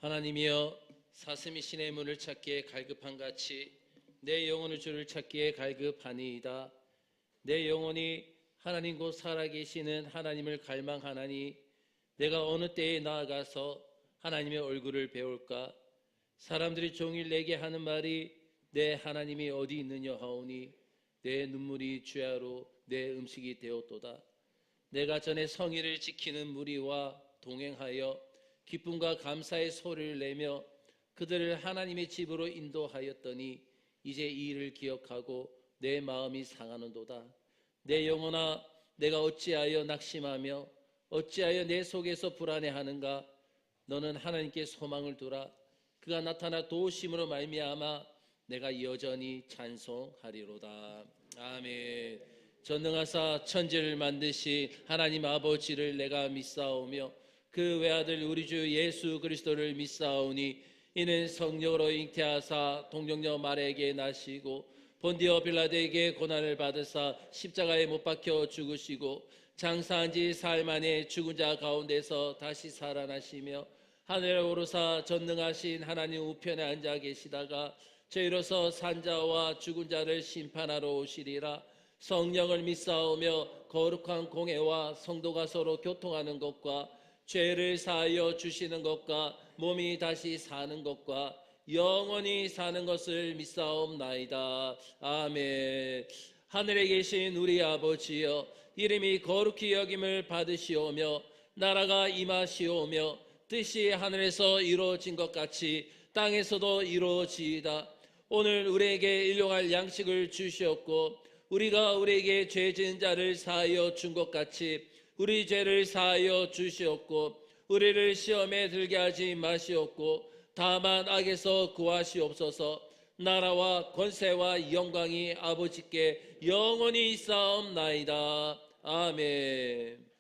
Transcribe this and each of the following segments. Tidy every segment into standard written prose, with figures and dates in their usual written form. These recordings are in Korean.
하나님이여, 사슴이 신의 문을 찾기에 갈급한 같이 내 영혼을 주를 찾기에 갈급하니이다. 내 영혼이 하나님 곧 살아계시는 하나님을 갈망하나니 내가 어느 때에 나아가서 하나님의 얼굴을 배울까? 사람들이 종일 내게 하는 말이 내 하나님이 어디 있느냐 하오니 내 눈물이 주야로 내 음식이 되었도다. 내가 전에 성의를 지키는 무리와 동행하여 기쁨과 감사의 소리를 내며 그들을 하나님의 집으로 인도하였더니 이제 이 일을 기억하고 내 마음이 상하는도다. 내 영혼아, 내가 어찌하여 낙심하며 어찌하여 내 속에서 불안해하는가? 너는 하나님께 소망을 두라. 그가 나타나 도우심으로 말미암아 내가 여전히 찬송하리로다. 아멘. 전능하사 천지를 만드신 하나님 아버지를 내가 믿사오며 그 외아들 우리 주 예수 그리스도를 믿사오니 이는 성령으로 잉태하사 동정녀 마리아에게 나시고 본디오 빌라도에게 고난을 받으사 십자가에 못 박혀 죽으시고 장사한 지 사흘 만에 죽은 자 가운데서 다시 살아나시며 하늘에 오르사 전능하신 하나님 우편에 앉아 계시다가 저희로서 산자와 죽은 자를 심판하러 오시리라. 성령을 믿사오며 거룩한 공회와 성도가 서로 교통하는 것과 죄를 사하여 주시는 것과 몸이 다시 사는 것과 영원히 사는 것을 믿사옵나이다. 아멘. 하늘에 계신 우리 아버지여, 이름이 거룩히 여김을 받으시오며 나라가 임하시오며 뜻이 하늘에서 이루어진 것 같이 땅에서도 이루어지이다. 오늘 우리에게 일용할 양식을 주시옵고 우리가 우리에게 죄 지은 자를 사하여 준 것 같이 우리 죄를 사하여 주시옵고 우리를 시험에 들게 하지 마시옵고 다만 악에서 구하시옵소서. 나라와 권세와 영광이 아버지께 영원히 있사옵나이다. 아멘.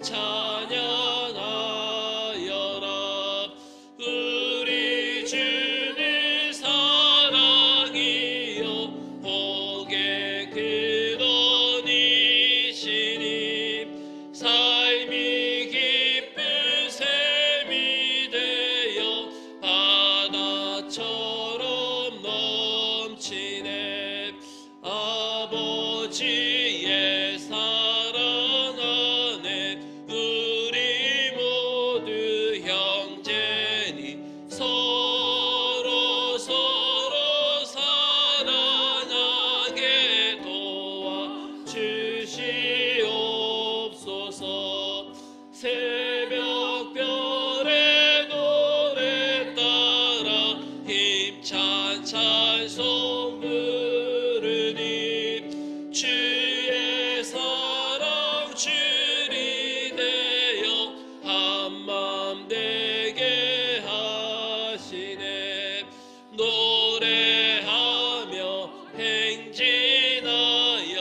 찬양하여라. 우리 주님 사랑이여 복의 근원 이시니 삶이 기쁜 샘이 되어 바다처럼 넘치네. 아버지의 사랑 안에 우리 모두 형제니 서로 사랑하게 도와주시옵소서. 새벽별의 노래 따라 힘찬 찬송 부르니 주의 사랑 줄이 되어 한맘 되게 하시네. 노래하며 행진하여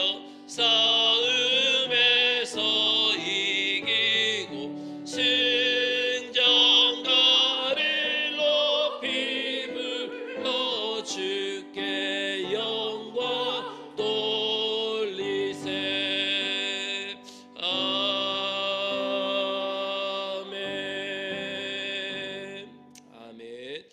싸움에서 이기고 승전가를 높이 불러 주께 영광 돌리세. 아멘. 아멘.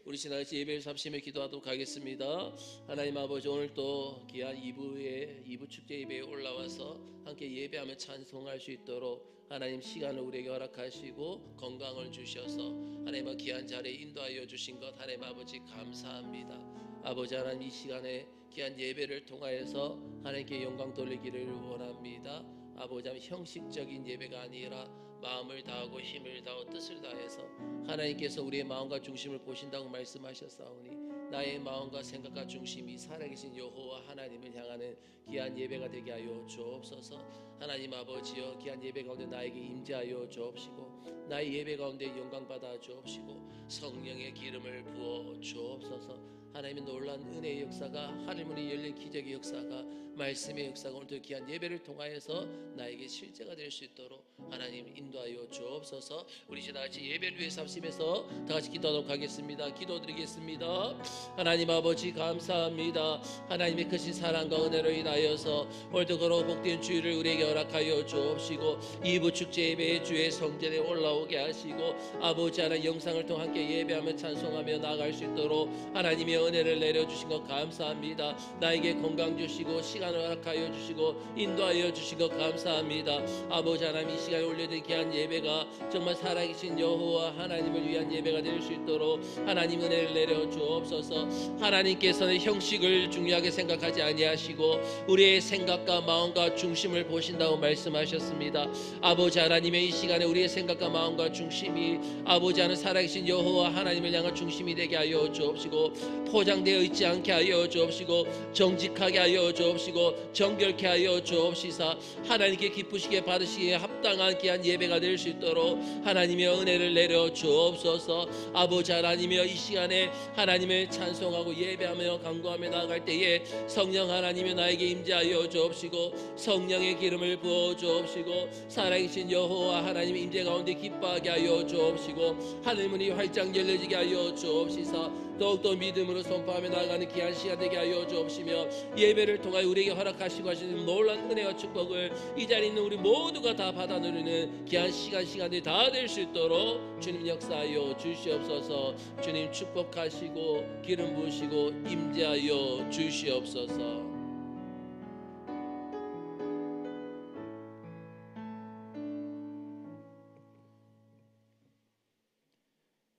우리 신앙에서 예배를 삼심에 기도하도록 하겠습니다. 하나님 아버지, 오늘 또 귀한 2부 축제 예배에 올라와서 함께 예배하며 찬송할 수 있도록 하나님 시간을 우리에게 허락하시고 건강을 주셔서 하나님의 귀한 자리에 인도하여 주신 것 하나님 아버지 감사합니다. 아버지 하나님, 이 시간에 귀한 예배를 통하여서 하나님께 영광 돌리기를 원합니다. 아버지 하나님, 형식적인 예배가 아니라 마음을 다하고 힘을 다하고 뜻을 다해서 하나님께서 우리의 마음과 중심을 보신다고 말씀하셨사오니 나의 마음과 생각과 중심이 살아계신 여호와 하나님을 향하는 귀한 예배가 되게 하여 주옵소서. 하나님 아버지여, 귀한 예배 가운데 나에게 임재하여 주옵시고 나의 예배 가운데 영광 받아 주옵시고 성령의 기름을 부어 주옵소서. 하나님의 놀란 은혜의 역사가, 하늘문이 열린 기적의 역사가, 말씀의 역사가 오늘도 귀한 예배를 통하여서 나에게 실제가 될 수 있도록 하나님 인도하여 주옵소서. 우리 이제 다같이 예배를 위해 삼심해서 다같이 기도하도록 하겠습니다. 기도드리겠습니다. 하나님 아버지 감사합니다. 하나님의 크신 사랑과 은혜로 인하여서 오늘도 거룩 복된 주일을 우리에게 허락하여 주옵시고 2부 축제 예배의 주의 성전에 올라오게 하시고 아버지 하나님 영상을 통해 함께 예배하며 찬송하며 나아갈 수 있도록 하나님의 은혜를 내려주신 것 감사합니다. 나에게 건강 주시고 시간을 허락하여 주시고 인도하여 주신 것 감사합니다. 아버지 하나님, 이 시간에 올려드린 귀한 예배가 정말 살아계신 여호와 하나님을 위한 예배가 될 수 있도록 하나님 은혜를 내려 주옵소서. 하나님께서는 형식을 중요하게 생각하지 아니하시고 우리의 생각과 마음과 중심을 보신다고 말씀하셨습니다. 아버지 하나님의 이 시간에 우리의 생각과 마음과 중심이 아버지 하나님 살아계신 여호와 하나님을 향한 중심이 되게 하여 주옵시고 포장되어 있지 않게 하여 주옵시고 정직하게 하여 주옵시고 정결케 하여 주옵시사 하나님께 기쁘시게 받으시기에 합당한 귀한 예배가 될 수 있도록 하나님의 은혜를 내려 주옵소서. 아버지 하나님이여, 이 시간에 하나님을 찬송하고 예배하며 간구하며 나아갈 때에 성령 하나님이 나에게 임재하여 주옵시고 성령의 기름을 부어 주옵시고 살아계신 여호와 하나님의 임재 가운데 기뻐하게 하여 주옵시고 하늘문이 활짝 열려지게 하여 주옵시사 더욱더 믿음으로 선포하며 나아가는 귀한 시간 되게 하여 주옵시며 예배를 통하여 우리에게 허락하시고 하시는 놀라운 은혜와 축복을 이 자리에 있는 우리 모두가 다 받아 누리는 귀한 시간들이 다 될 수 있도록 주님 역사하여 주시옵소서. 주님 축복하시고 기름 부으시고 임재하여 주시옵소서.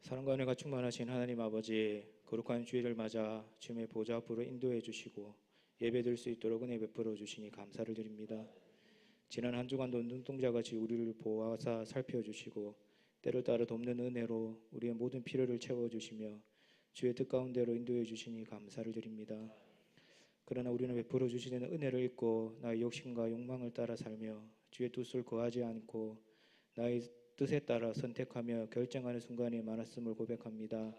사랑과 은혜가 충만하신 하나님 아버지, 거룩한 주일을 맞아 주님의 보좌 앞으로 인도해 주시고 예배드릴 수 있도록 은혜 베풀어 주시니 감사를 드립니다. 지난 한 주간도 눈동자같이 우리를 보호하사 살펴주시고 때를 따라 돕는 은혜로 우리의 모든 필요를 채워주시며 주의 뜻 가운데로 인도해 주시니 감사를 드립니다. 그러나 우리는 베풀어 주시는 은혜를 잊고 나의 욕심과 욕망을 따라 살며 주의 뜻을 거하지 않고 나의 뜻에 따라 선택하며 결정하는 순간이 많았음을 고백합니다.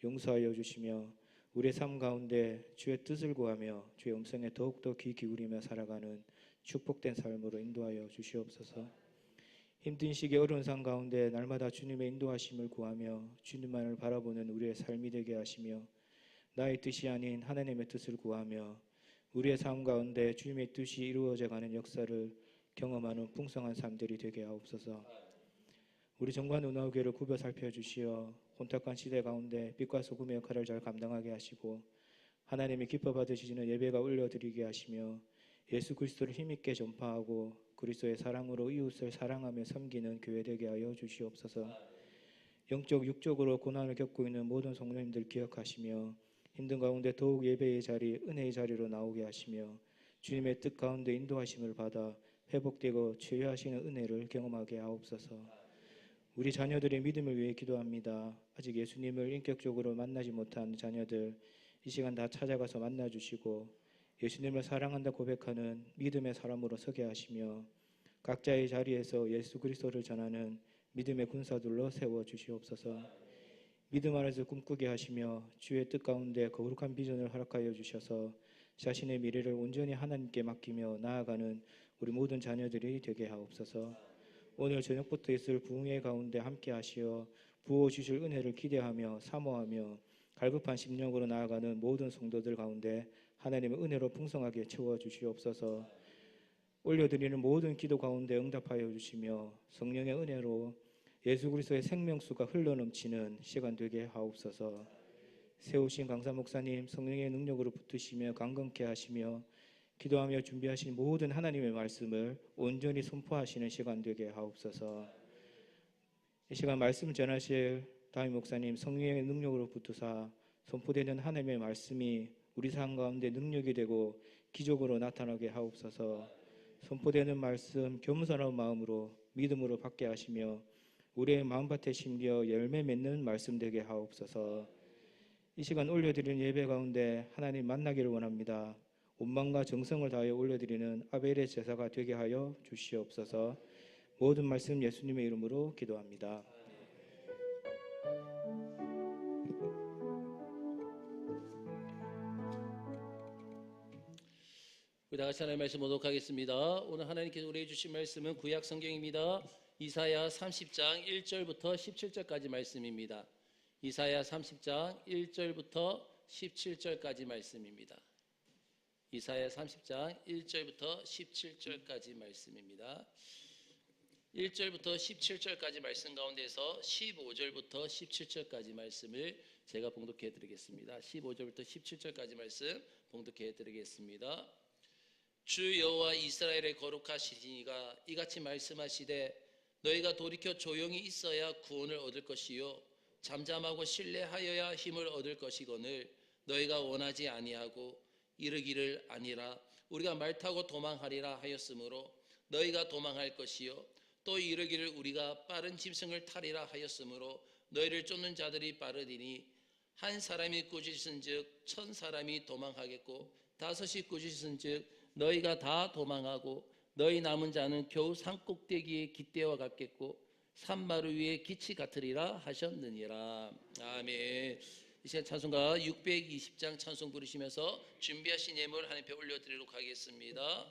용서하여 주시며 우리의 삶 가운데 주의 뜻을 구하며 주의 음성에 더욱더 귀 기울이며 살아가는 축복된 삶으로 인도하여 주시옵소서. 힘든 시기 어려운 상 가운데 날마다 주님의 인도하심을 구하며 주님만을 바라보는 우리의 삶이 되게 하시며 나의 뜻이 아닌 하나님의 뜻을 구하며 우리의 삶 가운데 주님의 뜻이 이루어져가는 역사를 경험하는 풍성한 삶들이 되게 하옵소서. 우리 정관 운하교회를 굽어 살펴주시어 혼탁한 시대 가운데 빛과 소금의 역할을 잘 감당하게 하시고 하나님이 기뻐 받으시는 예배가 올려드리게 하시며 예수 그리스도를 힘있게 전파하고 그리스도의 사랑으로 이웃을 사랑하며 섬기는 교회 되게 하여 주시옵소서. 영적 육적으로 고난을 겪고 있는 모든 성도님들 기억하시며 힘든 가운데 더욱 예배의 자리, 은혜의 자리로 나오게 하시며 주님의 뜻 가운데 인도하심을 받아 회복되고 치유하시는 은혜를 경험하게 하옵소서. 우리 자녀들의 믿음을 위해 기도합니다. 아직 예수님을 인격적으로 만나지 못한 자녀들 이 시간 다 찾아가서 만나주시고 예수님을 사랑한다 고백하는 믿음의 사람으로 서게 하시며 각자의 자리에서 예수 그리스도를 전하는 믿음의 군사들로 세워주시옵소서. 믿음 안에서 꿈꾸게 하시며 주의 뜻 가운데 거룩한 비전을 허락하여 주셔서 자신의 미래를 온전히 하나님께 맡기며 나아가는 우리 모든 자녀들이 되게 하옵소서. 오늘 저녁부터 있을 부흥회 가운데 함께 하시어 부어주실 은혜를 기대하며 사모하며 갈급한 심령으로 나아가는 모든 성도들 가운데 하나님의 은혜로 풍성하게 채워주시옵소서. 올려드리는 모든 기도 가운데 응답하여 주시며 성령의 은혜로 예수 그리스도의 생명수가 흘러넘치는 시간 되게 하옵소서. 세우신 강사 목사님 성령의 능력으로 붙으시며 강건케 하시며 기도하며 준비하신 모든 하나님의 말씀을 온전히 선포하시는 시간 되게 하옵소서. 이 시간 말씀 전하실 다윗 목사님 성령의 능력으로 붙으사 선포되는 하나님의 말씀이 우리 삶 가운데 능력이 되고 기적으로 나타나게 하옵소서. 선포되는 말씀 겸손한 마음으로 믿음으로 받게 하시며 우리의 마음밭에 심겨 열매 맺는 말씀 되게 하옵소서. 이 시간 올려드리는 예배 가운데 하나님 만나기를 원합니다. 온 마음과 정성을 다하여 올려드리는 아벨의 제사가 되게 하여 주시옵소서. 모든 말씀 예수님의 이름으로 기도합니다. 우리 다 같이 하나님의 말씀 보도록 하겠습니다. 오늘 하나님께서 우리에게 주신 말씀은 구약 성경입니다. 이사야 30장 1절부터 17절까지 말씀입니다. 이사야 30장 1절부터 17절까지 말씀입니다. 이사야 30장 1절부터 17절까지 말씀입니다. 1절부터 17절까지 말씀 가운데서 15절부터 17절까지 말씀을 제가 봉독해 드리겠습니다. 15절부터 17절까지 말씀 봉독해 드리겠습니다. 주 여호와 이스라엘의 거룩하시니가 이같이 말씀하시되 너희가 돌이켜 조용히 있어야 구원을 얻을 것이요 잠잠하고 신뢰하여야 힘을 얻을 것이거늘 너희가 원하지 아니하고 이르기를 아니라 우리가 말 타고 도망하리라 하였으므로 너희가 도망할 것이요 또 이르기를 우리가 빠른 짐승을 타리라 하였으므로 너희를 쫓는 자들이 빠르리니 한 사람이 꾸짖은즉 1000사람이 도망하겠고 5이 꾸짖은즉 너희가 다 도망하고 너희 남은 자는 겨우 산꼭대기의 깃대와 같겠고 산마루 위에 기치 같으리라 하셨느니라. 아멘. 이 시간 찬송가 620장 찬송 부르시면서 준비하신 예물 하나님 앞에 올려드리도록 하겠습니다.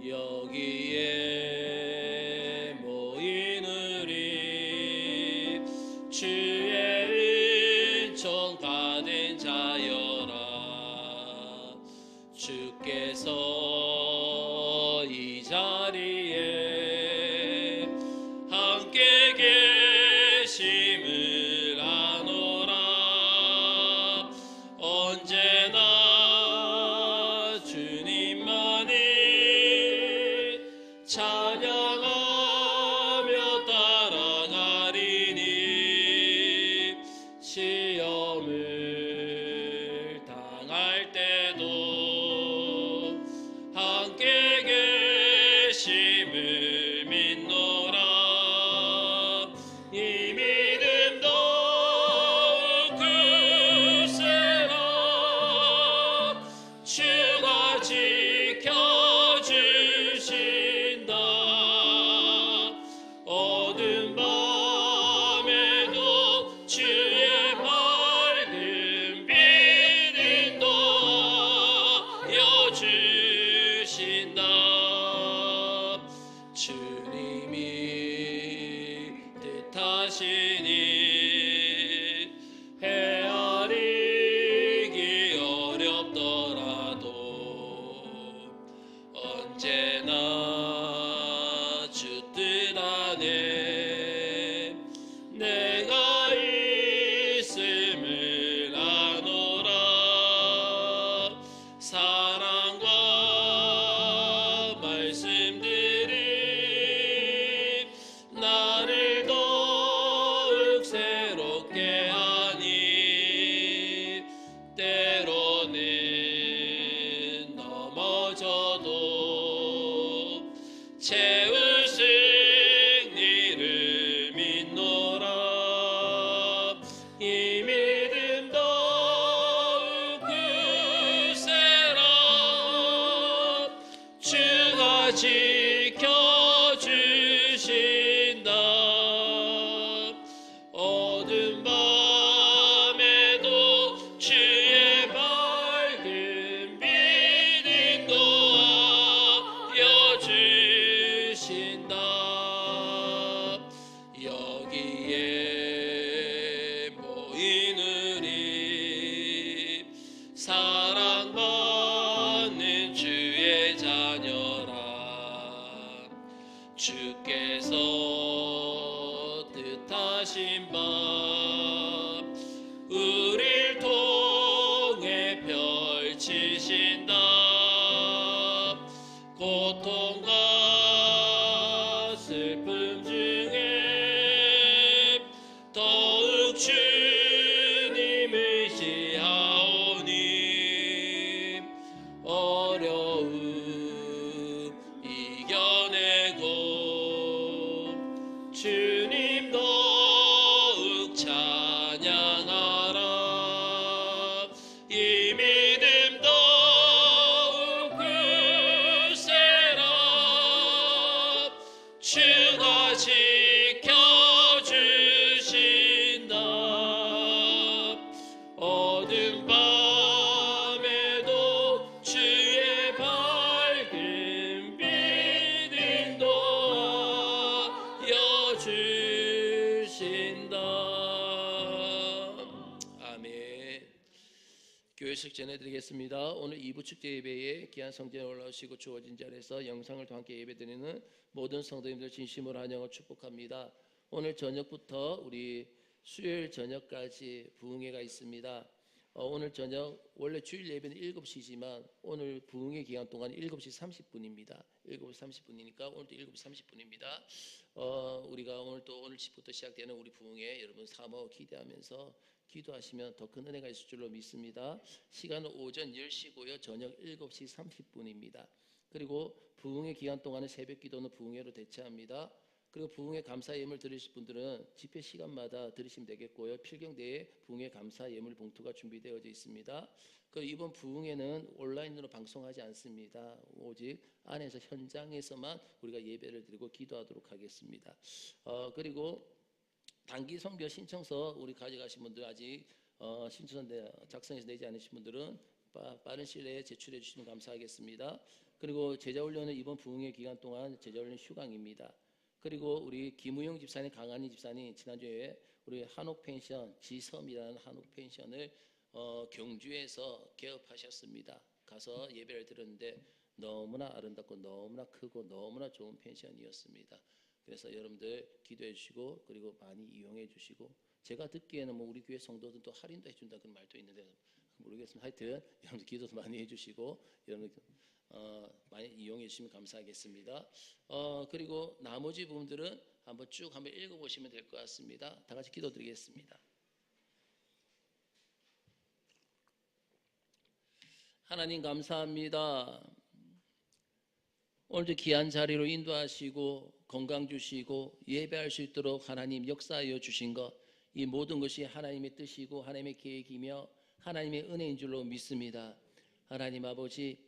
여기에 모이는 우리 주의 은총 받은 자여라. 주께서 이 자리에 어렵게 하니 때로는 넘어져도 채울 승리를 믿노라. 이 믿음 더욱 굳세라. 주가 지켜주신다. 어두운 밤에도 주의 밝은 빛 인도하여 주신다. 여기에 모인 우리 사랑받는 주의 자녀라. 주께서 뜻하신 바 우릴 통해 펼치신다. 고통과 슬픔 중에 더욱 주님 의지하오니 어려움 이겨내고 주님 더욱 찬양하라. 이 믿음 더욱 굳세라. 주가 지켜주신다. 어두운 밤에도 주의 밝은 빛 인도하여 주신다. 아멘. 교회식 전해드리겠습니다. 오늘 2부 축제 예배에 귀한 성전에 올라오시고 주어진 자리에서 영상을 통해 함께 예배드리는 모든 성도님들 진심으로 환영을 축복합니다. 오늘 저녁부터 우리 수요일 저녁까지 부흥회가 있습니다. 오늘 저녁 원래 주일 예배는 7시지만 오늘 부흥회 기간 동안 7시 30분입니다. 7시 30분이니까 오늘도 7시 30분입니다. 우리가 오늘 집부터 시작되는 우리 부흥회 여러분 사모 기대하면서 기도하시면 더 큰 은혜가 있을 줄로 믿습니다. 시간은 오전 10시고요. 저녁 7시 30분입니다. 그리고 부흥회 기간 동안은 새벽 기도는 부흥회로 대체합니다. 그리고 부흥회 감사 예물 드리실 분들은 집회 시간마다 드리시면 되겠고요. 필경대에 부흥회 감사 예물 봉투가 준비되어져 있습니다. 그리고 이번 부흥회는 온라인으로 방송하지 않습니다. 오직 안에서 현장에서만 우리가 예배를 드리고 기도하도록 하겠습니다. 그리고 단기 선교 신청서 우리 가져가신 분들 아직 신청서 작성해서 내지 않으신 분들은 빠른 시일 내에 제출해 주시면 감사하겠습니다. 그리고 제자훈련은 이번 부흥회 기간 동안 제자훈련 휴강입니다. 그리고 우리 김우영 집사님, 강한희 집사님 지난주에 우리 한옥펜션 지섬이라는 한옥펜션을 경주에서 개업하셨습니다. 가서 예배를 드렸는데 너무나 아름답고 너무나 크고 너무나 좋은 펜션이었습니다. 그래서 여러분들 기도해 주시고 그리고 많이 이용해 주시고 제가 듣기에는 뭐 우리 교회 성도들 또 할인도 해준다 그런 말도 있는데 모르겠습니다. 하여튼 여러분들 기도도 많이 해주시고 여러분들 많이 이용해 주시면 감사하겠습니다. 그리고 나머지 부분들은 한번 쭉 한번 읽어보시면 될 것 같습니다. 다 같이 기도드리겠습니다. 하나님 감사합니다. 오늘도 귀한 자리로 인도하시고 건강 주시고 예배할 수 있도록 하나님 역사하여 주신 것, 이 모든 것이 하나님의 뜻이고 하나님의 계획이며 하나님의 은혜인 줄로 믿습니다. 하나님 아버지,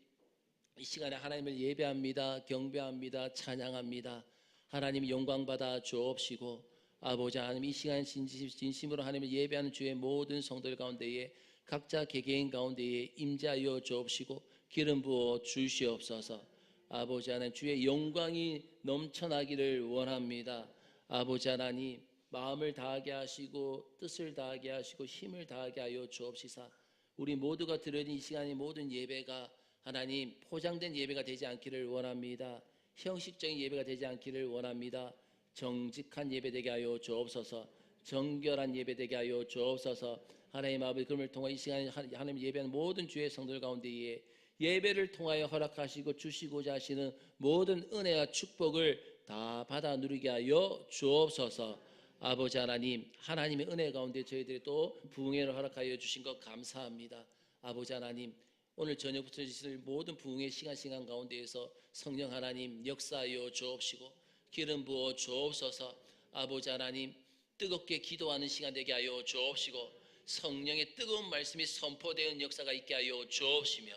이 시간에 하나님을 예배합니다. 경배합니다. 찬양합니다. 하나님 영광 받아 주옵시고 아버지 하나님 이 시간 진심으로 하나님을 예배하는 주의 모든 성도들 가운데에 각자 개개인 가운데에 임재하여 주옵시고 기름 부어 주시옵소서. 아버지 하나님 주의 영광이 넘쳐나기를 원합니다. 아버지 하나님 마음을 다하게 하시고 뜻을 다하게 하시고 힘을 다하게 하여 주옵시사. 우리 모두가 드려진 이 시간의 모든 예배가 하나님 포장된 예배가 되지 않기를 원합니다. 형식적인 예배가 되지 않기를 원합니다. 정직한 예배 되게 하여 주옵소서. 정결한 예배 되게 하여 주옵소서. 하나님 아버지 그럼을 통해 이 시간에 하나님 예배하는 모든 주의 성도들 가운데에 예배를 통하여 허락하시고 주시고자 하시는 모든 은혜와 축복을 다 받아 누리게 하여 주옵소서. 아버지 하나님, 하나님의 은혜 가운데 저희들이 또 부흥회를 허락하여 주신 것 감사합니다. 아버지 하나님, 오늘 저녁부터 있을 모든 부흥회 시간 가운데에서 성령 하나님 역사하여 주옵시고 기름 부어 주옵소서. 아버지 하나님, 뜨겁게 기도하는 시간 되게 하여 주옵시고 성령의 뜨거운 말씀이 선포되는 역사가 있게 하여 주옵시며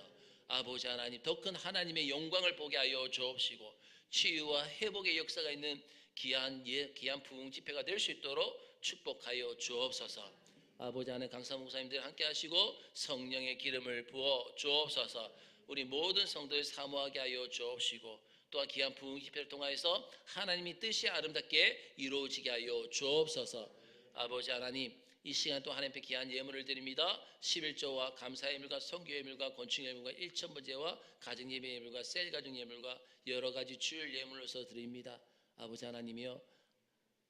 아버지 하나님, 더 큰 하나님의 영광을 보게 하여 주옵시고 치유와 회복의 역사가 있는 귀한 부흥 집회가 될 수 있도록 축복하여 주옵소서. 아버지 하나님, 강사 목사님들 함께 하시고 성령의 기름을 부어 주옵소서. 우리 모든 성도를 사모하게 하여 주옵시고 또한 귀한 부흥 집회를 통하여서 하나님의 뜻이 아름답게 이루어지게 하여 주옵소서. 아버지 하나님, 이 시간 또 하나님 앞에 귀한 예물을 드립니다. 11조와 감사 예물과 선교 예물과 건축 예물과 일천번제와 가정 예배 예물과 셀 가정 예물과 여러 가지 주일 예물로서 드립니다. 아버지 하나님이여,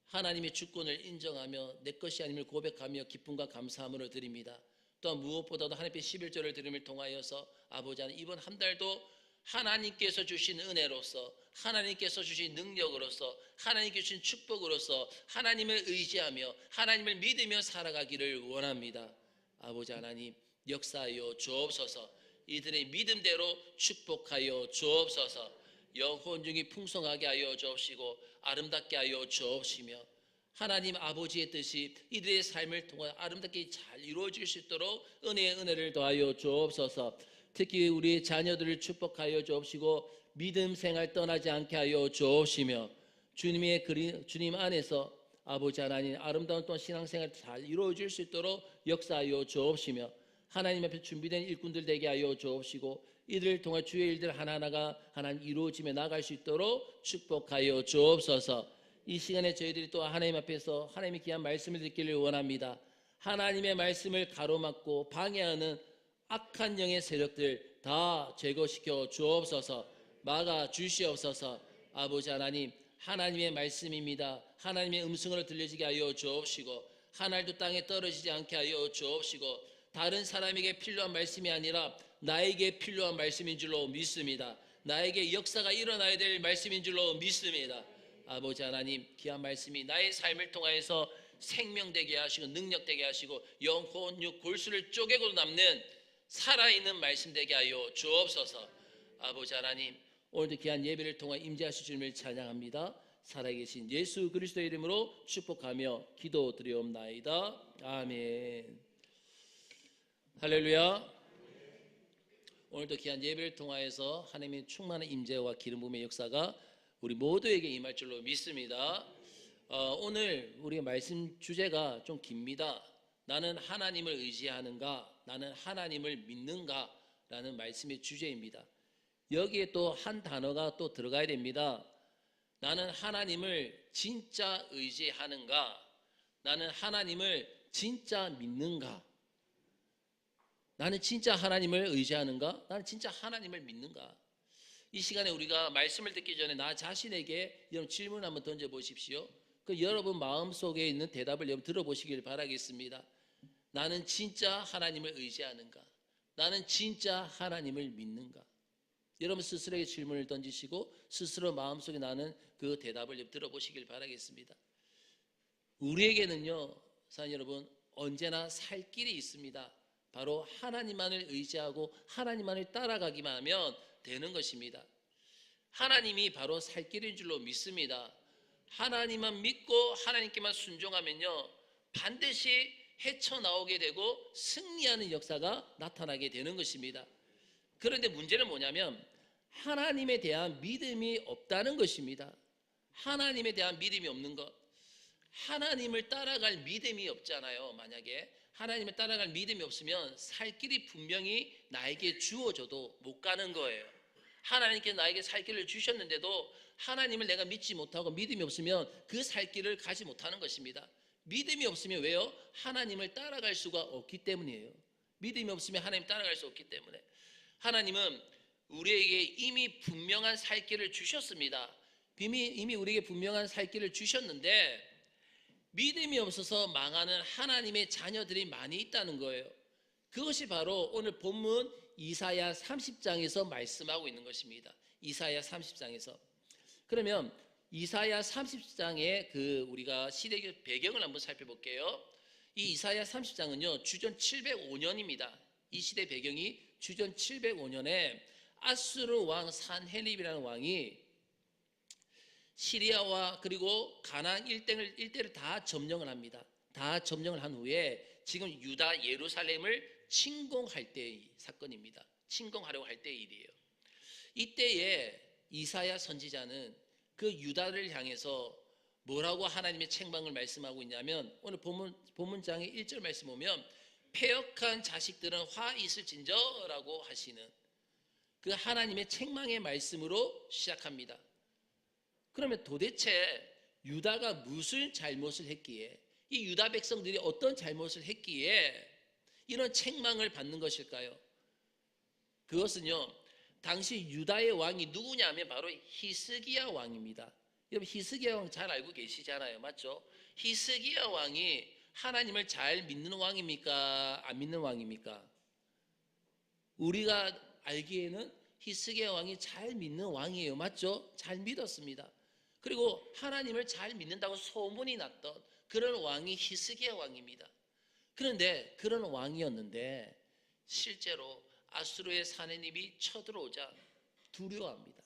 하나님의 주권을 인정하며 내 것이 아님을 고백하며 기쁨과 감사함으로 드립니다. 또한 무엇보다도 하나님 앞에 11조를 드림을 통하여서 아버지 하나님, 이번 한 달도 하나님께서 주신 은혜로서 하나님께서 주신 능력으로서 하나님께서 주신 축복으로서 하나님을 의지하며 하나님을 믿으며 살아가기를 원합니다. 아버지 하나님, 역사하여 주옵소서. 이들의 믿음대로 축복하여 주옵소서. 영혼 중이 풍성하게 하여 주옵시고 아름답게 하여 주옵시며 하나님 아버지의 뜻이 이들의 삶을 통해 아름답게 잘 이루어질 수 있도록 은혜를 더하여 주옵소서. 특히 우리 자녀들을 축복하여 주옵시고 믿음 생활 떠나지 않게 하여 주옵시며 주님 안에서 아버지 하나님 아름다운 또 신앙생활 잘 이루어질 수 있도록 역사하여 주옵시며 하나님 앞에 준비된 일꾼들 되게 하여 주옵시고 이들을 통해 주의 일들 하나하나가 하나님 이루어지며 나갈 수 있도록 축복하여 주옵소서. 이 시간에 저희들이 또 하나님 앞에서 하나님의 귀한 말씀을 듣기를 원합니다. 하나님의 말씀을 가로막고 방해하는 악한 영의 세력들 다 제거시켜 주옵소서. 막아 주시옵소서. 아버지 하나님, 하나님의 말씀입니다. 하나님의 음성으로 들려지게 하여 주옵시고 하늘도 땅에 떨어지지 않게 하여 주옵시고 다른 사람에게 필요한 말씀이 아니라 나에게 필요한 말씀인 줄로 믿습니다. 나에게 역사가 일어나야 될 말씀인 줄로 믿습니다. 아버지 하나님, 귀한 말씀이 나의 삶을 통하여서 생명되게 하시고 능력되게 하시고 영혼 육 골수를 쪼개고 남는 살아있는 말씀 되게 하여 주옵소서. 아버지 하나님, 오늘도 귀한 예배를 통해 임재하실 주님을 찬양합니다. 살아계신 예수 그리스도의 이름으로 축복하며 기도드리옵나이다. 아멘. 할렐루야. 오늘도 귀한 예배를 통하여서 하나님의 충만한 임재와 기름 부음의 역사가 우리 모두에게 임할 줄로 믿습니다. 오늘 우리의 말씀 주제가 좀 깁니다. 나는 하나님을 의지하는가? 나는 하나님을 믿는가? 라는 말씀의 주제입니다. 여기에 또 한 단어가 또 들어가야 됩니다. 나는 하나님을 진짜 의지하는가? 나는 하나님을 진짜 믿는가? 나는 진짜 하나님을 의지하는가? 나는 진짜 하나님을 믿는가? 이 시간에 우리가 말씀을 듣기 전에 나 자신에게 여러분 질문 한번 던져보십시오. 그 여러분 마음속에 있는 대답을 여러분 들어보시길 바라겠습니다. 나는 진짜 하나님을 의지하는가? 나는 진짜 하나님을 믿는가? 여러분 스스로에게 질문을 던지시고 스스로 마음속에 나는 그 대답을 들어보시길 바라겠습니다. 우리에게는요, 사랑 여러분, 언제나 살 길이 있습니다. 바로 하나님만을 의지하고 하나님만을 따라가기만 하면 되는 것입니다. 하나님이 바로 살 길인 줄로 믿습니다. 하나님만 믿고 하나님께만 순종하면요, 반드시 헤쳐나오게 되고 승리하는 역사가 나타나게 되는 것입니다. 그런데 문제는 뭐냐면 하나님에 대한 믿음이 없다는 것입니다. 하나님에 대한 믿음이 없는 것. 하나님을 따라갈 믿음이 없잖아요. 만약에 하나님을 따라갈 믿음이 없으면 살 길이 분명히 나에게 주어져도 못 가는 거예요. 하나님께 나에게 살 길을 주셨는데도 하나님을 내가 믿지 못하고 믿음이 없으면 그 살 길을 가지 못하는 것입니다. 믿음이 없으면 왜요? 하나님을 따라갈 수가 없기 때문이에요. 믿음이 없으면 하나님 따라갈 수 없기 때문에. 하나님은 우리에게 이미 분명한 살 길을 주셨습니다. 이미 우리에게 분명한 살 길을 주셨는데 믿음이 없어서 망하는 하나님의 자녀들이 많이 있다는 거예요. 그것이 바로 오늘 본문 이사야 30장에서 말씀하고 있는 것입니다. 이사야 30장에서. 그러면 이사야 30장의 그 우리가 시대 배경을 한번 살펴볼게요. 이 이사야 30장은요, 주전 705년입니다. 이 시대 배경이 주전 705년에 아수르 왕 산헤립이라는 왕이 시리아와 그리고 가나안 일대를 다 점령을 합니다. 다 점령을 한 후에 지금 유다 예루살렘을 침공할 때의 사건입니다. 침공하려고 할 때의 일이에요. 이때에 이사야 선지자는 그 유다를 향해서 뭐라고 하나님의 책망을 말씀하고 있냐면, 오늘 본문장의 1절 말씀 보면 패역한 자식들은 화 있을진저라고 하시는 그 하나님의 책망의 말씀으로 시작합니다. 그러면 도대체 유다가 무슨 잘못을 했기에, 이 유다 백성들이 어떤 잘못을 했기에 이런 책망을 받는 것일까요? 그것은요, 당시 유다의 왕이 누구냐면 바로 히스기야 왕입니다. 여러분 히스기야 왕 잘 알고 계시잖아요, 맞죠? 히스기야 왕이 하나님을 잘 믿는 왕입니까? 안 믿는 왕입니까? 우리가 알기에는 히스기야 왕이 잘 믿는 왕이에요, 맞죠? 잘 믿었습니다. 그리고 하나님을 잘 믿는다고 소문이 났던 그런 왕이 히스기야 왕입니다. 그런데 그런 왕이었는데 실제로 아수르의 산헤립이 쳐들어오자 두려워합니다.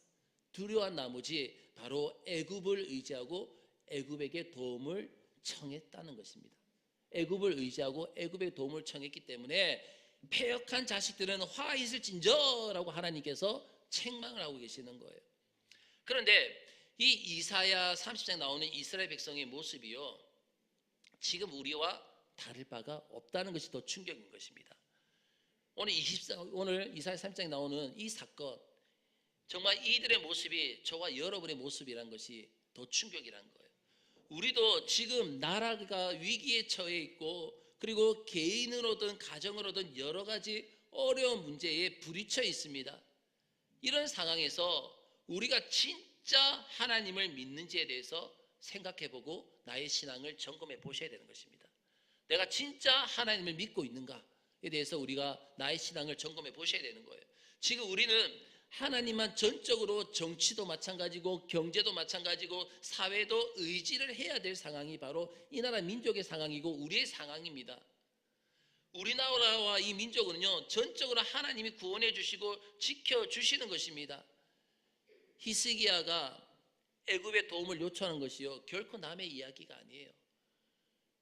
두려워한 나머지 바로 애굽을 의지하고 애굽에게 도움을 청했다는 것입니다. 애굽을 의지하고 애굽의 도움을 청했기 때문에 패역한 자식들은 화 있을진저라고 하나님께서 책망을 하고 계시는 거예요. 그런데 이 이사야 30장 나오는 이스라엘 백성의 모습이요, 지금 우리와 다를 바가 없다는 것이 더 충격인 것입니다. 오늘 이사야 30장에 나오는 이 사건, 정말 이들의 모습이 저와 여러분의 모습이란 것이 더 충격이란 거예요. 우리도 지금 나라가 위기에 처해 있고, 그리고 개인으로든 가정으로든 여러 가지 어려운 문제에 부딪혀 있습니다. 이런 상황에서 우리가 진짜 하나님을 믿는지에 대해서 생각해보고 나의 신앙을 점검해 보셔야 되는 것입니다. 내가 진짜 하나님을 믿고 있는가에 대해서 우리가 나의 신앙을 점검해 보셔야 되는 거예요. 지금 우리는 하나님만 전적으로, 정치도 마찬가지고 경제도 마찬가지고 사회도 의지를 해야 될 상황이 바로 이 나라 민족의 상황이고 우리의 상황입니다. 우리나라와 이 민족은요, 전적으로 하나님이 구원해 주시고 지켜주시는 것입니다. 히스기야가 애굽의 도움을 요청하는 것이요, 결코 남의 이야기가 아니에요.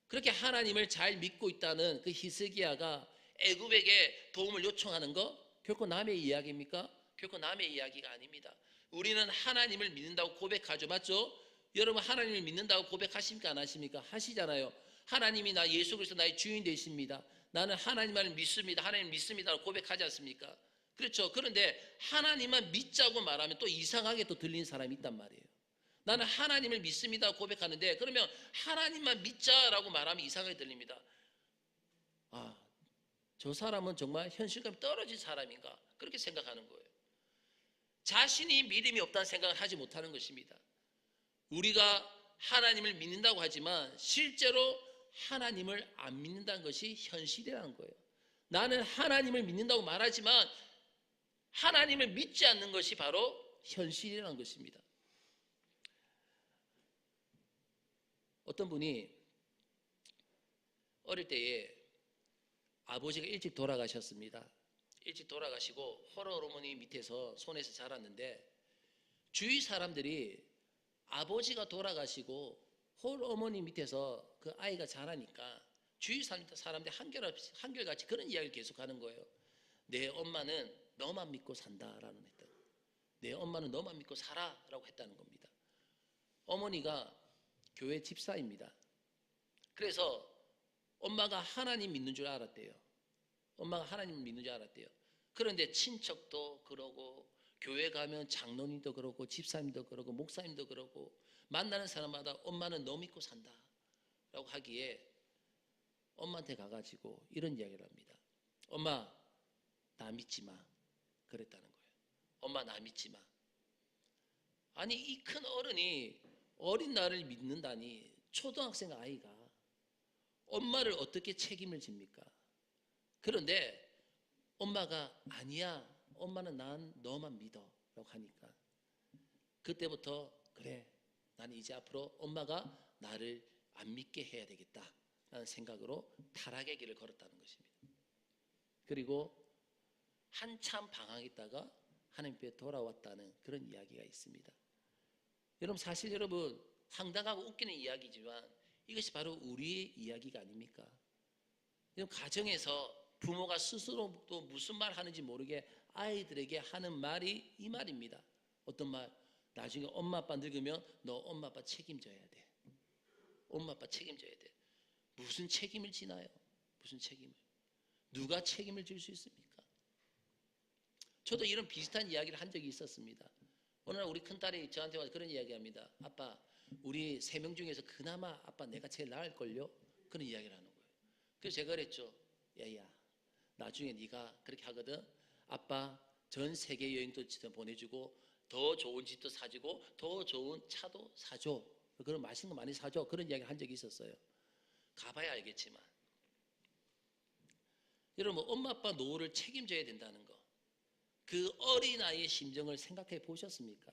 그렇게 하나님을 잘 믿고 있다는 그 히스기야가 애굽에게 도움을 요청하는 거 결코 남의 이야기입니까? 결코 남의 이야기가 아닙니다. 우리는 하나님을 믿는다고 고백하죠, 맞죠? 여러분 하나님을 믿는다고 고백하십니까? 안 하십니까? 하시잖아요. 하나님이 나 예수 그리스도 나의 주인 되십니다. 나는 하나님만을 믿습니다. 하나님 믿습니다. 고백하지 않습니까? 그렇죠. 그런데 하나님만 믿자고 말하면 또 이상하게 또 들리는 사람이 있단 말이에요. 나는 하나님을 믿습니다 고백하는데, 그러면 하나님만 믿자라고 말하면 이상하게 들립니다. 아, 저 사람은 정말 현실감이 떨어진 사람인가, 그렇게 생각하는 거예요. 자신이 믿음이 없다는 생각을 하지 못하는 것입니다. 우리가 하나님을 믿는다고 하지만 실제로 하나님을 안 믿는다는 것이 현실이라는 거예요. 나는 하나님을 믿는다고 말하지만 하나님을 믿지 않는 것이 바로 현실이라는 것입니다. 어떤 분이 어릴 때에 아버지가 일찍 돌아가셨습니다. 일찍 돌아가시고 홀어머니 밑에서 손에서 자랐는데, 주위 사람들이 아버지가 돌아가시고 홀어머니 밑에서 그 아이가 자라니까 주위 사람들이 한결같이 그런 이야기를 계속하는 거예요. 내 엄마는 너만 믿고 산다라는 했다. 내 엄마는 너만 믿고 살아라고 했다는 겁니다. 어머니가 교회 집사입니다. 그래서 엄마가 하나님 믿는 줄 알았대요. 엄마가 하나님을 믿는 줄 알았대요. 그런데 친척도 그러고 교회 가면 장로님도 그러고 집사님도 그러고 목사님도 그러고 만나는 사람마다 엄마는 너 믿고 산다 라고 하기에 엄마한테 가가지고 이런 이야기를 합니다. 엄마 나 믿지 마, 그랬다는 거예요. 엄마 나 믿지 마. 아니 이 큰 어른이 어린 나를 믿는다니, 초등학생 아이가 엄마를 어떻게 책임을 집니까? 그런데 엄마가 아니야, 엄마는 난 너만 믿어 라고 하니까 그때부터 그래, 나는 이제 앞으로 엄마가 나를 안 믿게 해야 되겠다라는 생각으로 타락의 길을 걸었다는 것입니다. 그리고 한참 방황했다가 하나님 앞에 돌아왔다는 그런 이야기가 있습니다. 여러분, 사실 여러분 황당하고 웃기는 이야기지만 이것이 바로 우리의 이야기가 아닙니까? 여러분, 가정에서 부모가 스스로 또 무슨 말 하는지 모르게 아이들에게 하는 말이 이 말입니다. 어떤 말? 나중에 엄마 아빠 늙으면 너 엄마 아빠 책임져야 돼. 엄마 아빠 책임져야 돼. 무슨 책임을 지나요? 무슨 책임을? 누가 책임을 질 수 있습니까? 저도 이런 비슷한 이야기를 한 적이 있었습니다. 어느 날 우리 큰딸이 저한테 와서 그런 이야기합니다. 아빠, 우리 3명 중에서 그나마 아빠 내가 제일 나을걸요? 그런 이야기를 하는 거예요. 그래서 제가 그랬죠. 야야, 나중에 네가 그렇게 하거든. 아빠 전 세계 여행도 보내주고 더 좋은 집도 사주고 더 좋은 차도 사줘. 그런 맛있는 거 많이 사줘. 그런 이야기를 한 적이 있었어요. 가봐야 알겠지만 여러분, 엄마 아빠 노후를 책임져야 된다는 거, 그 어린아이의 심정을 생각해 보셨습니까?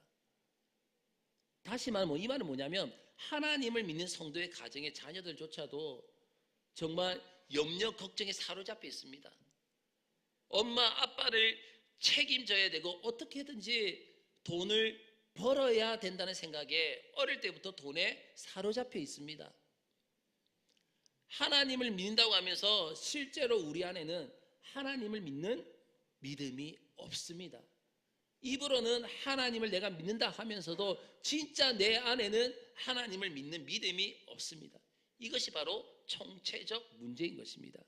다시 말하면 이 말은 뭐냐면 하나님을 믿는 성도의 가정의 자녀들조차도 정말 염려 걱정에 사로잡혀 있습니다. 엄마 아빠를 책임져야 되고 어떻게든지 돈을 벌어야 된다는 생각에 어릴 때부터 돈에 사로잡혀 있습니다. 하나님을 믿는다고 하면서 실제로 우리 안에는 하나님을 믿는 믿음이 없습니다. 입으로는 하나님을 내가 믿는다 하면서도 진짜 내 안에는 하나님을 믿는 믿음이 없습니다. 이것이 바로 총체적 문제인 것입니다.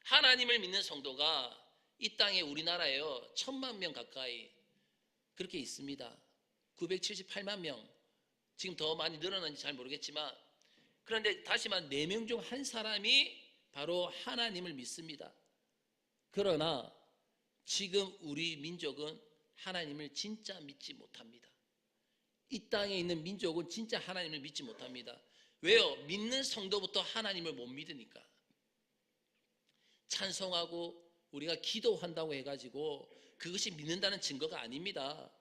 하나님을 믿는 성도가 이 땅에 우리나라에요 1000만 명 가까이 그렇게 있습니다. 978만 명. 지금 더 많이 늘어났는지 잘 모르겠지만, 그런데 다시 말해 4명 중 한 사람이 바로 하나님을 믿습니다. 그러나 지금 우리 민족은 하나님을 진짜 믿지 못합니다. 이 땅에 있는 민족은 진짜 하나님을 믿지 못합니다. 왜요? 믿는 성도부터 하나님을 못 믿으니까. 찬송하고 우리가 기도한다고 해가지고 그것이 믿는다는 증거가 아닙니다.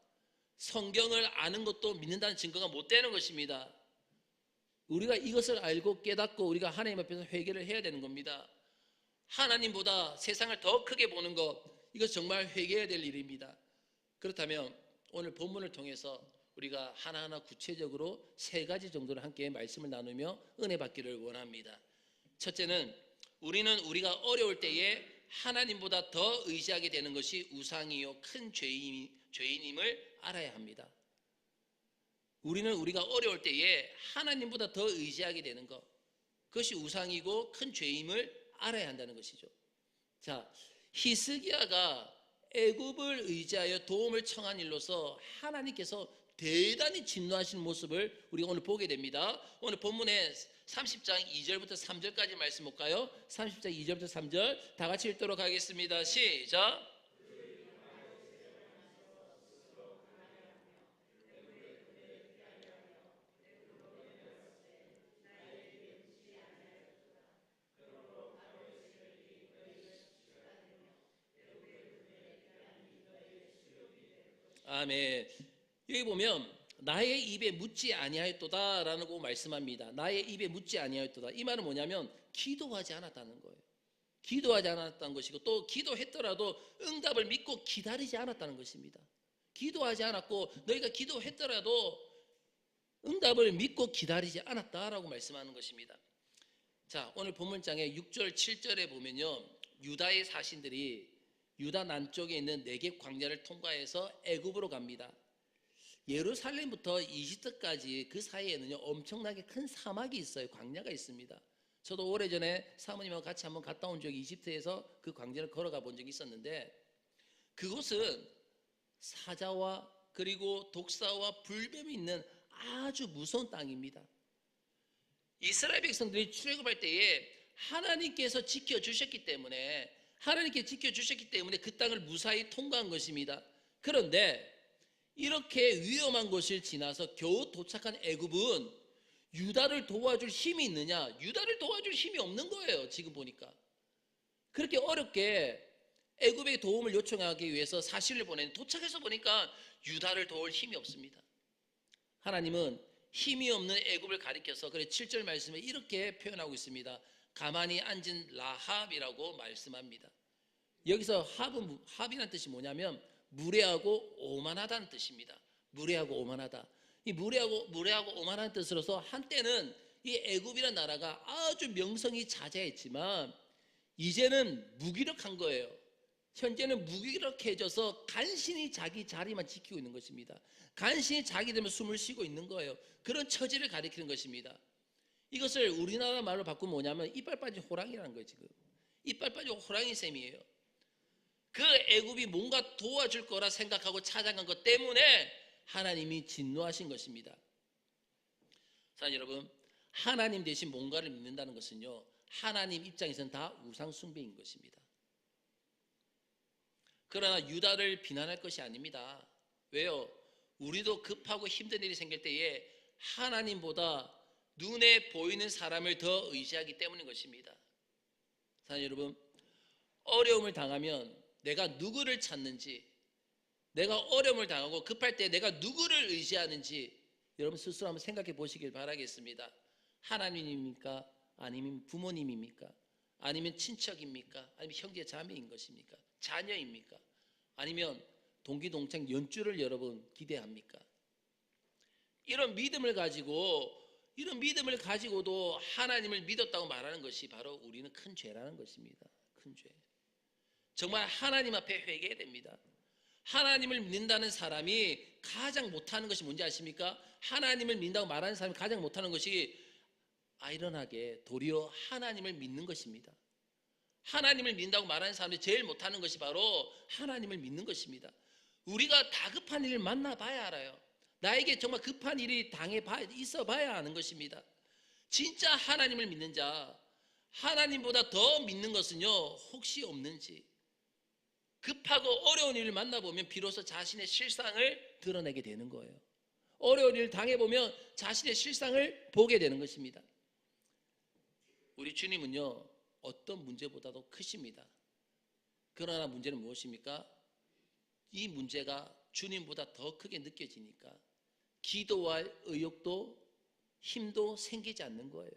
성경을 아는 것도 믿는다는 증거가 못 되는 것입니다. 우리가 이것을 알고 깨닫고 우리가 하나님 앞에서 회개를 해야 되는 겁니다. 하나님보다 세상을 더 크게 보는 것, 이것 정말 회개해야 될 일입니다. 그렇다면 오늘 본문을 통해서 우리가 하나하나 구체적으로 3가지 정도를 함께 말씀을 나누며 은혜 받기를 원합니다. 첫째는 우리는 우리가 어려울 때에 하나님보다 더 의지하게 되는 것이 우상이요 큰 죄인임을 알아야 합니다. 우리는 우리가 어려울 때에 하나님보다 더 의지하게 되는 것, 그것이 우상이고 큰 죄임을 알아야 한다는 것이죠. 자, 히스기야가 애굽을 의지하여 도움을 청한 일로서 하나님께서 대단히 진노하시는 모습을 우리가 오늘 보게 됩니다. 오늘 본문에 30장 2절부터 3절까지 말씀 볼까요? 30장 2절부터 3절 다 같이 읽도록 하겠습니다. 시작. 아멘. 여기 보면 나의 입에 묻지 아니하였도다라고 말씀합니다. 나의 입에 묻지 아니하였도다. 이 말은 뭐냐면 기도하지 않았다는 거예요. 기도하지 않았다는 것이고, 또 기도했더라도 응답을 믿고 기다리지 않았다는 것입니다. 기도하지 않았고 너희가 기도했더라도 응답을 믿고 기다리지 않았다라고 말씀하는 것입니다. 자, 오늘 본문장에 6절 7절에 보면요, 유다의 사신들이 유다 남쪽에 있는 네겝 광야를 통과해서 애굽으로 갑니다. 예루살렘부터 이집트까지 그 사이에는요 엄청나게 큰 사막이 있어요. 광야가 있습니다. 저도 오래전에 사모님하고 같이 한번 갔다 온 적이 이집트에서 그 광야를 걸어가 본 적이 있었는데, 그곳은 사자와 그리고 독사와 불뱀이 있는 아주 무서운 땅입니다. 이스라엘 백성들이 출애굽할 때에 하나님께서 지켜주셨기 때문에 그 땅을 무사히 통과한 것입니다. 그런데 이렇게 위험한 곳을 지나서 겨우 도착한 애굽은 유다를 도와줄 힘이 있느냐? 유다를 도와줄 힘이 없는 거예요. 지금 보니까 그렇게 어렵게 애굽의 도움을 요청하기 위해서 사신을 보내는, 도착해서 보니까 유다를 도울 힘이 없습니다. 하나님은 힘이 없는 애굽을 가리켜서 그래 7절 말씀에 이렇게 표현하고 있습니다. 가만히 앉은 라합이라고 말씀합니다. 여기서 합이라는 뜻이 뭐냐면 무례하고 오만하다는 뜻입니다. 무례하고 오만하다. 이 무례하고 오만한 뜻으로서 한때는 이 애굽이라는 나라가 아주 명성이 자자했지만 이제는 무기력한 거예요. 현재는 무기력해져서 간신히 자기 자리만 지키고 있는 것입니다. 간신히 자기들만 숨을 쉬고 있는 거예요. 그런 처지를 가리키는 것입니다. 이것을 우리나라 말로 바꾸면 뭐냐면 이빨 빠진 호랑이라는 거예요. 지금 이빨 빠진 호랑이 셈이에요. 그 애굽이 뭔가 도와줄 거라 생각하고 찾아간 것 때문에 하나님이 진노하신 것입니다. 자, 여러분, 하나님 대신 뭔가를 믿는다는 것은요, 하나님 입장에서는 다 우상 숭배인 것입니다. 그러나 유다를 비난할 것이 아닙니다. 왜요? 우리도 급하고 힘든 일이 생길 때에 하나님보다 눈에 보이는 사람을 더 의지하기 때문인 것입니다. 자, 여러분, 어려움을 당하면 내가 누구를 찾는지, 내가 어려움을 당하고 급할 때 내가 누구를 의지하는지 여러분 스스로 한번 생각해 보시길 바라겠습니다. 하나님입니까? 아니면 부모님입니까? 아니면 친척입니까? 아니면 형제 자매인 것입니까? 자녀입니까? 아니면 동기 동창 연주를 여러분 기대합니까? 이런 믿음을 가지고도 하나님을 믿었다고 말하는 것이 바로 우리는 큰 죄라는 것입니다. 큰 죄. 정말 하나님 앞에 회개해야 됩니다. 하나님을 믿는다는 사람이 가장 못하는 것이 뭔지 아십니까? 하나님을 믿는다고 말하는 사람이 가장 못하는 것이 아이러니하게 도리어 하나님을 믿는 것입니다. 하나님을 믿는다고 말하는 사람이 제일 못하는 것이 바로 하나님을 믿는 것입니다. 우리가 다급한 일을 만나봐야 알아요. 나에게 정말 급한 일이 있어봐야 아는 것입니다. 진짜 하나님을 믿는 자, 하나님보다 더 믿는 것은요, 혹시 없는지, 급하고 어려운 일을 만나보면 비로소 자신의 실상을 드러내게 되는 거예요. 어려운 일을 당해보면 자신의 실상을 보게 되는 것입니다. 우리 주님은요, 어떤 문제보다도 크십니다. 그러나 문제는 무엇입니까? 이 문제가 주님보다 더 크게 느껴지니까 기도할 의욕도 힘도 생기지 않는 거예요.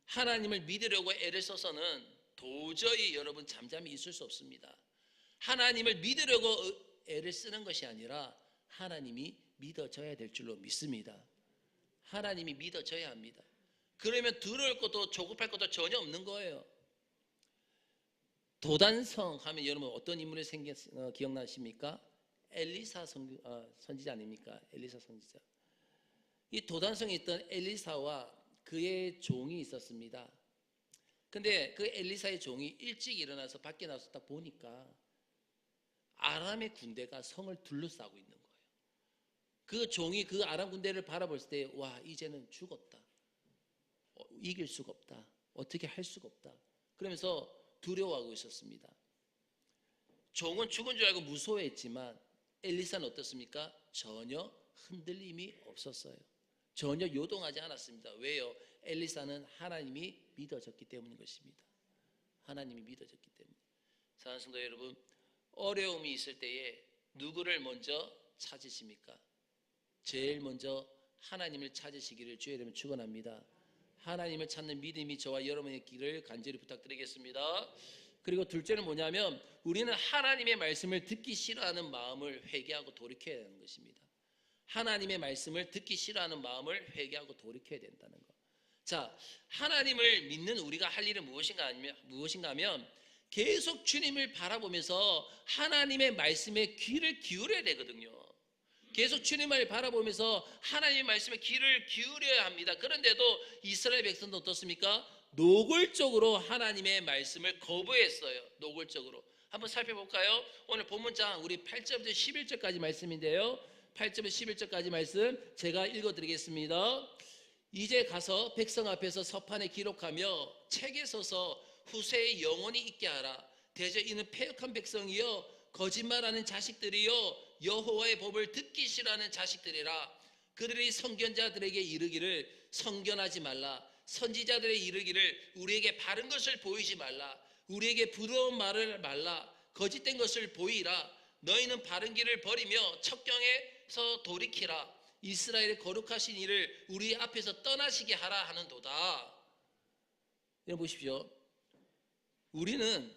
하나님을 믿으려고 애를 써서는 도저히 여러분 잠잠히 있을 수 없습니다. 하나님을 믿으려고 애를 쓰는 것이 아니라 하나님이 믿어져야 될 줄로 믿습니다. 하나님이 믿어져야 합니다. 그러면 두려울 것도 조급할 것도 전혀 없는 거예요. 도단성 하면 여러분 어떤 인물이 기억나십니까? 엘리사 선지자 아닙니까? 엘리사 선지자. 이 도단성에 있던 엘리사와 그의 종이 있었습니다. 근데 그 엘리사의 종이 일찍 일어나서 밖에 나와서 딱 보니까 아람의 군대가 성을 둘러싸고 있는 거예요. 그 종이 그 아람 군대를 바라볼 때 와, 이제는 죽었다. 이길 수가 없다. 어떻게 할 수가 없다. 그러면서 두려워하고 있었습니다. 종은 죽은 줄 알고 무서워했지만 엘리사는 어떻습니까? 전혀 흔들림이 없었어요. 전혀 요동하지 않았습니다. 왜요? 엘리사는 하나님이 믿어졌기 때문인 것입니다. 하나님이 믿어졌기 때문에. 사랑하는 성도 여러분, 어려움이 있을 때에 누구를 먼저 찾으십니까? 제일 먼저 하나님을 찾으시기를 주의 이름으로 축원합니다. 하나님을 찾는 믿음이 저와 여러분의 길을 간절히 부탁드리겠습니다. 그리고 둘째는 뭐냐면 우리는 하나님의 말씀을 듣기 싫어하는 마음을 회개하고 돌이켜야 하는 것입니다. 하나님의 말씀을 듣기 싫어하는 마음을 회개하고 돌이켜야 된다는 것. 자, 하나님을 믿는 우리가 할 일은 무엇인가 하면 계속 주님을 바라보면서 하나님의 말씀에 귀를 기울여야 되거든요. 계속 주님을 바라보면서 하나님의 말씀에 귀를 기울여야 합니다. 그런데도 이스라엘 백성도 어떻습니까? 노골적으로 하나님의 말씀을 거부했어요. 노골적으로. 한번 살펴볼까요? 오늘 본문장 우리 8절부터 11절까지 말씀인데요. 8절부터 11절까지 말씀 제가 읽어드리겠습니다. 이제 가서 백성 앞에서 서판에 기록하며 책에 써서 후세에 영원히 있게 하라. 대저 이는 패역한 백성이요 거짓말하는 자식들이요 여호와의 법을 듣기 싫어하는 자식들이라. 그들이 선견자들에게 이르기를 선견하지 말라. 선지자들의 이르기를 우리에게 바른 것을 보이지 말라. 우리에게 부드러운 말을 말라. 거짓된 것을 보이라. 너희는 바른 길을 버리며 첩경에서 돌이키라. 이스라엘의 거룩하신 이를 우리 앞에서 떠나시게 하라 하는도다. 여러분 보십시오. 우리는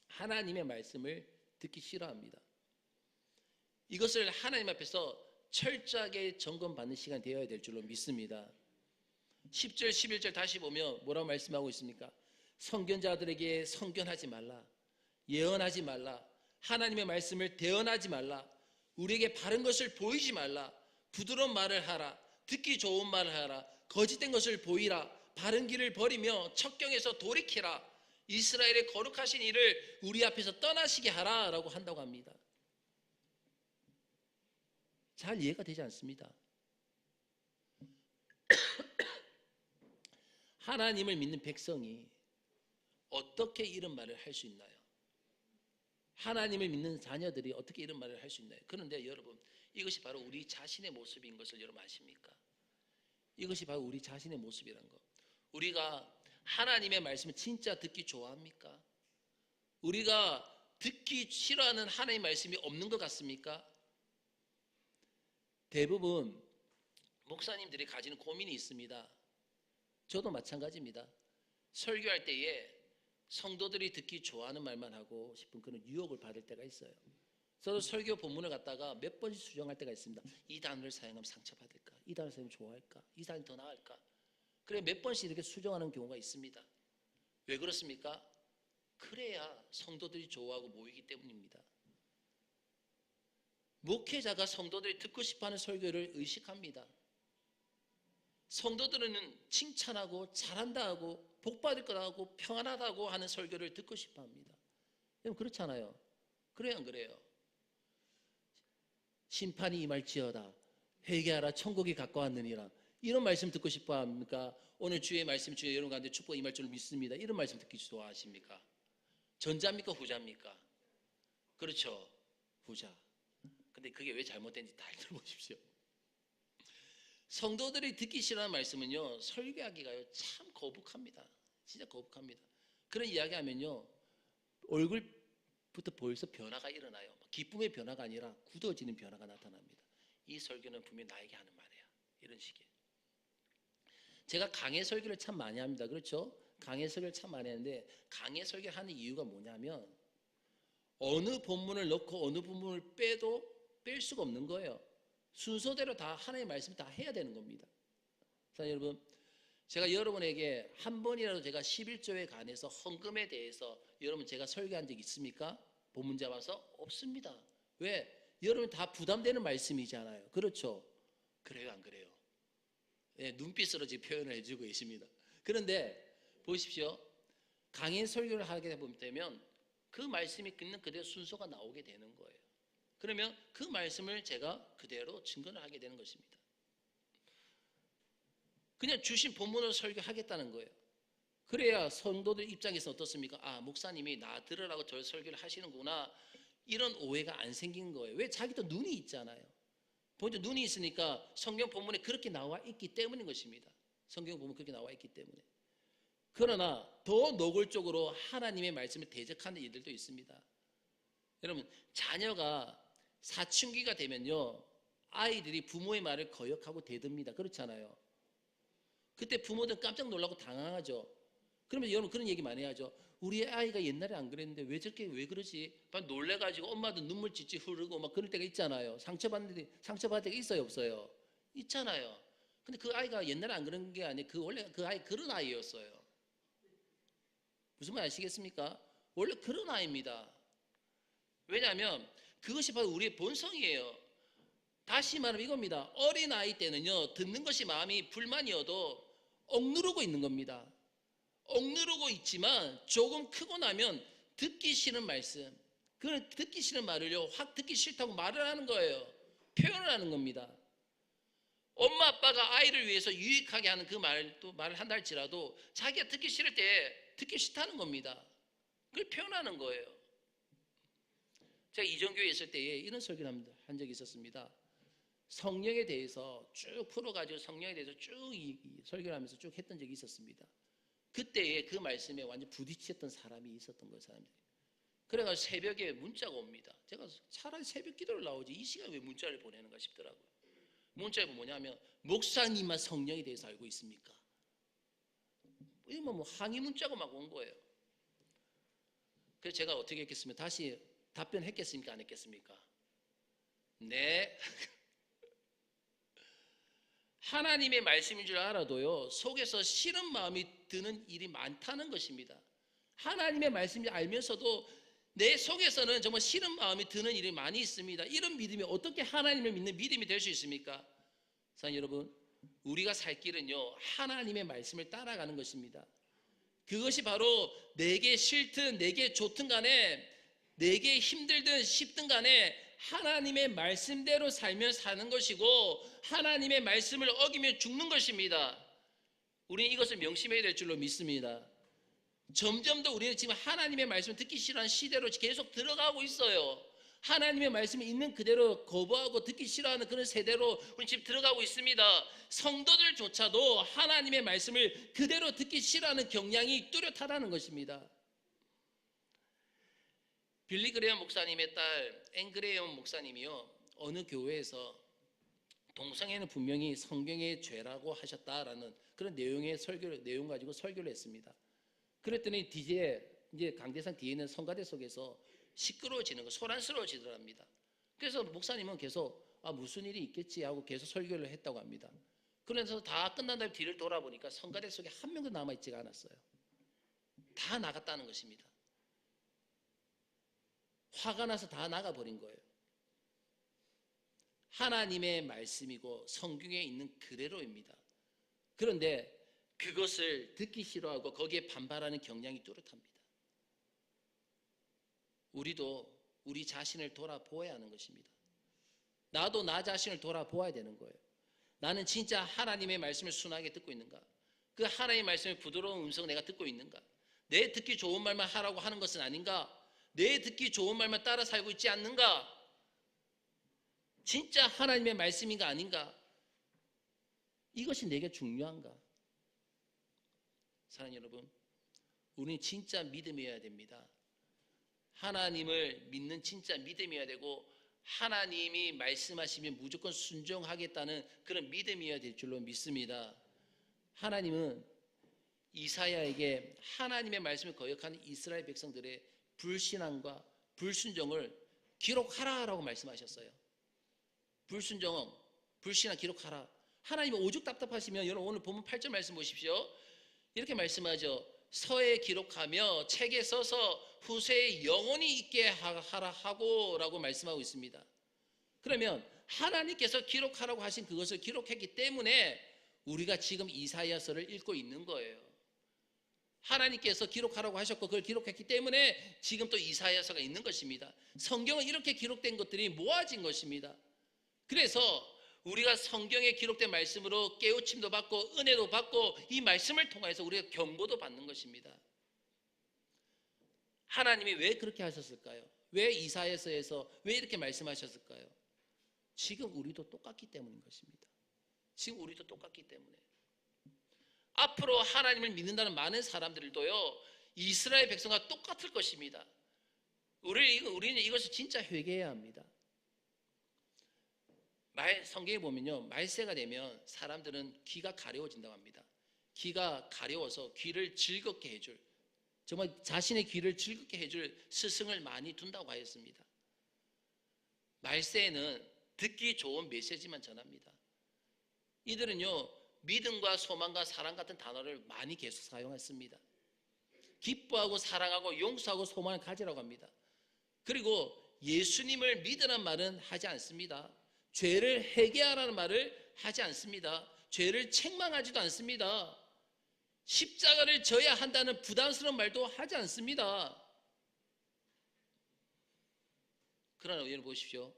하나님의 말씀을 듣기 싫어합니다. 이것을 하나님 앞에서 철저하게 점검받는 시간이 되어야 될 줄로 믿습니다. 10절 11절 다시 보면 뭐라고 말씀하고 있습니까? 선견자들에게 선견하지 말라, 예언하지 말라, 하나님의 말씀을 대언하지 말라, 우리에게 바른 것을 보이지 말라, 부드러운 말을 하라, 듣기 좋은 말을 하라, 거짓된 것을 보이라, 바른 길을 버리며 척경에서 돌이키라, 이스라엘의 거룩하신 이를 우리 앞에서 떠나시게 하라 라고 한다고 합니다. 잘 이해가 되지 않습니다. 하나님을 믿는 백성이 어떻게 이런 말을 할 수 있나요? 하나님을 믿는 자녀들이 어떻게 이런 말을 할 수 있나요? 그런데 여러분, 이것이 바로 우리 자신의 모습인 것을 여러분 아십니까? 이것이 바로 우리 자신의 모습이란 것. 우리가 하나님의 말씀을 진짜 듣기 좋아합니까? 우리가 듣기 싫어하는 하나님의 말씀이 없는 것 같습니까? 대부분 목사님들이 가지는 고민이 있습니다. 저도 마찬가지입니다. 설교할 때에 성도들이 듣기 좋아하는 말만 하고 싶은 그런 유혹을 받을 때가 있어요. 저도 설교 본문을 갖다가 몇 번씩 수정할 때가 있습니다. 이 단어를 사용하면 상처받을까? 이 단어를 사용하면 좋아할까? 이 단어는 더 나을까? 그래 몇 번씩 이렇게 수정하는 경우가 있습니다. 왜 그렇습니까? 그래야 성도들이 좋아하고 모이기 때문입니다. 목회자가 성도들이 듣고 싶어하는 설교를 의식합니다. 성도들은 칭찬하고 잘한다 하고 복받을 거라고 평안하다고 하는 설교를 듣고 싶어합니다. 여러분 그렇잖아요. 그래요 안 그래요? 심판이 임할지어다 회개하라 천국이 가까웠느니라, 이런 말씀 듣고 싶어합니까? 오늘 주의 말씀 주의 여러분 가운데 축복 임할 줄 믿습니다, 이런 말씀 듣기 좋아하십니까? 전자입니까 후자입니까? 그렇죠, 후자. 근데 그게 왜 잘못된지 다 들어보십시오. 성도들이 듣기 싫어하는 말씀은요, 설교하기가요 참 거북합니다. 진짜 거북합니다. 그런 이야기하면요 얼굴부터 벌써 변화가 일어나요. 기쁨의 변화가 아니라 굳어지는 변화가 나타납니다. 이 설교는 분명히 나에게 하는 말이야, 이런 식이에요. 제가 강해 설교를 참 많이 합니다. 그렇죠? 강해 설교를 참 많이 하는데, 강해 설교를 하는 이유가 뭐냐면 어느 본문을 넣고 어느 본문을 빼도 뺄 수가 없는 거예요. 순서대로 다 하나님의 말씀을 다 해야 되는 겁니다. 자, 여러분, 제가 여러분에게 한 번이라도 제가 11조에 관해서 헌금에 대해서 여러분 제가 설교한 적 있습니까? 본문 잡아서? 없습니다. 왜? 여러분 다 부담되는 말씀이잖아요. 그렇죠? 그래요 안 그래요? 네, 눈빛으로 지금 표현을 해주고 계십니다. 그런데 보십시오. 강인 설교를 하게 되면 그 말씀이 있는 그대로 순서가 나오게 되는 거예요. 그러면 그 말씀을 제가 그대로 증거를 하게 되는 것입니다. 그냥 주신 본문으로 설교하겠다는 거예요. 그래야 성도들 입장에서 어떻습니까? 아, 목사님이 나 들으라고 저 설교를 하시는구나, 이런 오해가 안 생긴 거예요. 왜? 자기도 눈이 있잖아요. 본인도 눈이 있으니까 성경 본문에 그렇게 나와 있기 때문인 것입니다. 성경 본문 그렇게 나와 있기 때문에. 그러나 더 노골적으로 하나님의 말씀을 대적하는 이들도 있습니다. 여러분, 자녀가 사춘기가 되면요 아이들이 부모의 말을 거역하고 대듭니다. 그렇잖아요. 그때 부모들은 깜짝 놀라고 당황하죠. 그러면 여러분 그런 얘기 많이 하죠. 우리 아이가 옛날에 안 그랬는데 왜 저렇게 왜 그러지? 막 놀래가지고 엄마도 눈물 찔찔 흐르고 막 그럴 때가 있잖아요. 상처받을 때가 있어요 없어요? 있잖아요. 근데 그 아이가 옛날에 안 그런 게 아니에요. 원래 그 아이 그런 아이였어요. 무슨 말 아시겠습니까? 원래 그런 아이입니다. 왜냐하면 그것이 바로 우리의 본성이에요. 다시 말하면 이겁니다. 어린 아이 때는요 듣는 것이 마음이 불만이어도 억누르고 있는 겁니다. 억누르고 있지만 조금 크고 나면 듣기 싫은 말씀, 그 듣기 싫은 말을요 확 듣기 싫다고 말을 하는 거예요. 표현을 하는 겁니다. 엄마 아빠가 아이를 위해서 유익하게 하는 그 말도 말을 한다 할지라도 자기가 듣기 싫을 때 듣기 싫다는 겁니다. 그걸 표현하는 거예요. 제가 이전교회에 있을 때에 이런 설교를 한 적이 있었습니다. 성령에 대해서 쭉 풀어가지고 성령에 대해서 쭉 설교를 하면서 쭉 했던 적이 있었습니다. 그때에 그 말씀에 완전 부딪혔던 사람이 있었던 거예요. 사람들이. 그래가지고 새벽에 문자가 옵니다. 제가 차라리 새벽 기도를 나오지 이 시간에 왜 문자를 보내는가 싶더라고요. 문자에 뭐냐면 목사님만 성령에 대해서 알고 있습니까? 이건 뭐 항의 문자가 막 온 거예요. 그래서 제가 어떻게 했겠습니까? 다시 답변했겠습니까? 안 했겠습니까? 네. 하나님의 말씀인 줄 알아도요, 속에서 싫은 마음이 드는 일이 많다는 것입니다. 하나님의 말씀을 알면서도 내 속에서는 정말 싫은 마음이 드는 일이 많이 있습니다. 이런 믿음이 어떻게 하나님을 믿는 믿음이 될 수 있습니까? 사랑하는 여러분, 우리가 살 길은요, 하나님의 말씀을 따라가는 것입니다. 그것이 바로 내게 싫든 내게 좋든 간에, 내게 힘들든 쉽든 간에 하나님의 말씀대로 살면 사는 것이고, 하나님의 말씀을 어기면 죽는 것입니다. 우리는 이것을 명심해야 될 줄로 믿습니다. 점점 더 우리는 지금 하나님의 말씀을 듣기 싫어하는 시대로 계속 들어가고 있어요. 하나님의 말씀이 있는 그대로 거부하고 듣기 싫어하는 그런 세대로 우리 지금 들어가고 있습니다. 성도들조차도 하나님의 말씀을 그대로 듣기 싫어하는 경향이 뚜렷하다는 것입니다. 빌리 그레엄 목사님의 딸 앤 그레엄 목사님이요, 어느 교회에서 동성애는 분명히 성경의 죄라고 하셨다라는 그런 내용의 내용 가지고 설교를 했습니다. 그랬더니 이제 강대상 뒤에 있는 성가대 속에서 시끄러워지는 거, 소란스러워지더랍니다. 그래서 목사님은 계속 무슨 일이 있겠지 하고 계속 설교를 했다고 합니다. 그래서 다 끝난 다음에 뒤를 돌아보니까 성가대 속에 한 명도 남아있지가 않았어요. 다 나갔다는 것입니다. 화가 나서 다 나가버린 거예요. 하나님의 말씀이고 성경에 있는 그대로입니다. 그런데 그것을 듣기 싫어하고 거기에 반발하는 경향이 뚜렷합니다. 우리도 우리 자신을 돌아보아야 하는 것입니다. 나도 나 자신을 돌아보아야 되는 거예요. 나는 진짜 하나님의 말씀을 순하게 듣고 있는가? 그 하나님의 말씀의 부드러운 음성을 내가 듣고 있는가? 내 듣기 좋은 말만 하라고 하는 것은 아닌가? 내 듣기 좋은 말만 따라 살고 있지 않는가? 진짜 하나님의 말씀인가 아닌가? 이것이 내게 중요한가? 사랑하는 여러분, 우리는 진짜 믿음이어야 됩니다. 하나님을 믿는 진짜 믿음이어야 되고, 하나님이 말씀하시면 무조건 순종하겠다는 그런 믿음이어야 될 줄로 믿습니다. 하나님은 이사야에게 하나님의 말씀을 거역하는 이스라엘 백성들의 불신앙과 불순종을 기록하라라고 말씀하셨어요. 불순종, 불신앙 기록하라. 하나님이 오죽 답답하시면, 여러분 오늘 본문 8절 말씀 보십시오. 이렇게 말씀하죠. 서에 기록하며 책에 써서 후세에 영원히 있게 하라 하고 라고 말씀하고 있습니다. 그러면 하나님께서 기록하라고 하신 그것을 기록했기 때문에 우리가 지금 이사야서를 읽고 있는 거예요. 하나님께서 기록하라고 하셨고 그걸 기록했기 때문에 지금 또 이사야서가 있는 것입니다. 성경은 이렇게 기록된 것들이 모아진 것입니다. 그래서 우리가 성경에 기록된 말씀으로 깨우침도 받고 은혜도 받고 이 말씀을 통해서 우리가 경고도 받는 것입니다. 하나님이 왜 그렇게 하셨을까요? 왜 이사야서에서 왜 이렇게 말씀하셨을까요? 지금 우리도 똑같기 때문인 것입니다. 지금 우리도 똑같기 때문에. 앞으로 하나님을 믿는다는 많은 사람들도요, 이스라엘 백성과 똑같을 것입니다. 우리는 이것을 진짜 회개해야 합니다. 성경에 보면요, 말세가 되면 사람들은 귀가 가려워진다고 합니다. 귀가 가려워서 귀를 즐겁게 해줄, 정말 자신의 귀를 즐겁게 해줄 스승을 많이 둔다고 하였습니다. 말세에는 듣기 좋은 메시지만 전합니다. 이들은요, 믿음과 소망과 사랑 같은 단어를 많이 계속 사용했습니다. 기뻐하고 사랑하고 용서하고 소망을 가지라고 합니다. 그리고 예수님을 믿으라는 말은 하지 않습니다. 죄를 회개하라는 말을 하지 않습니다. 죄를 책망하지도 않습니다. 십자가를 져야 한다는 부담스러운 말도 하지 않습니다. 그러나 여러분 보십시오.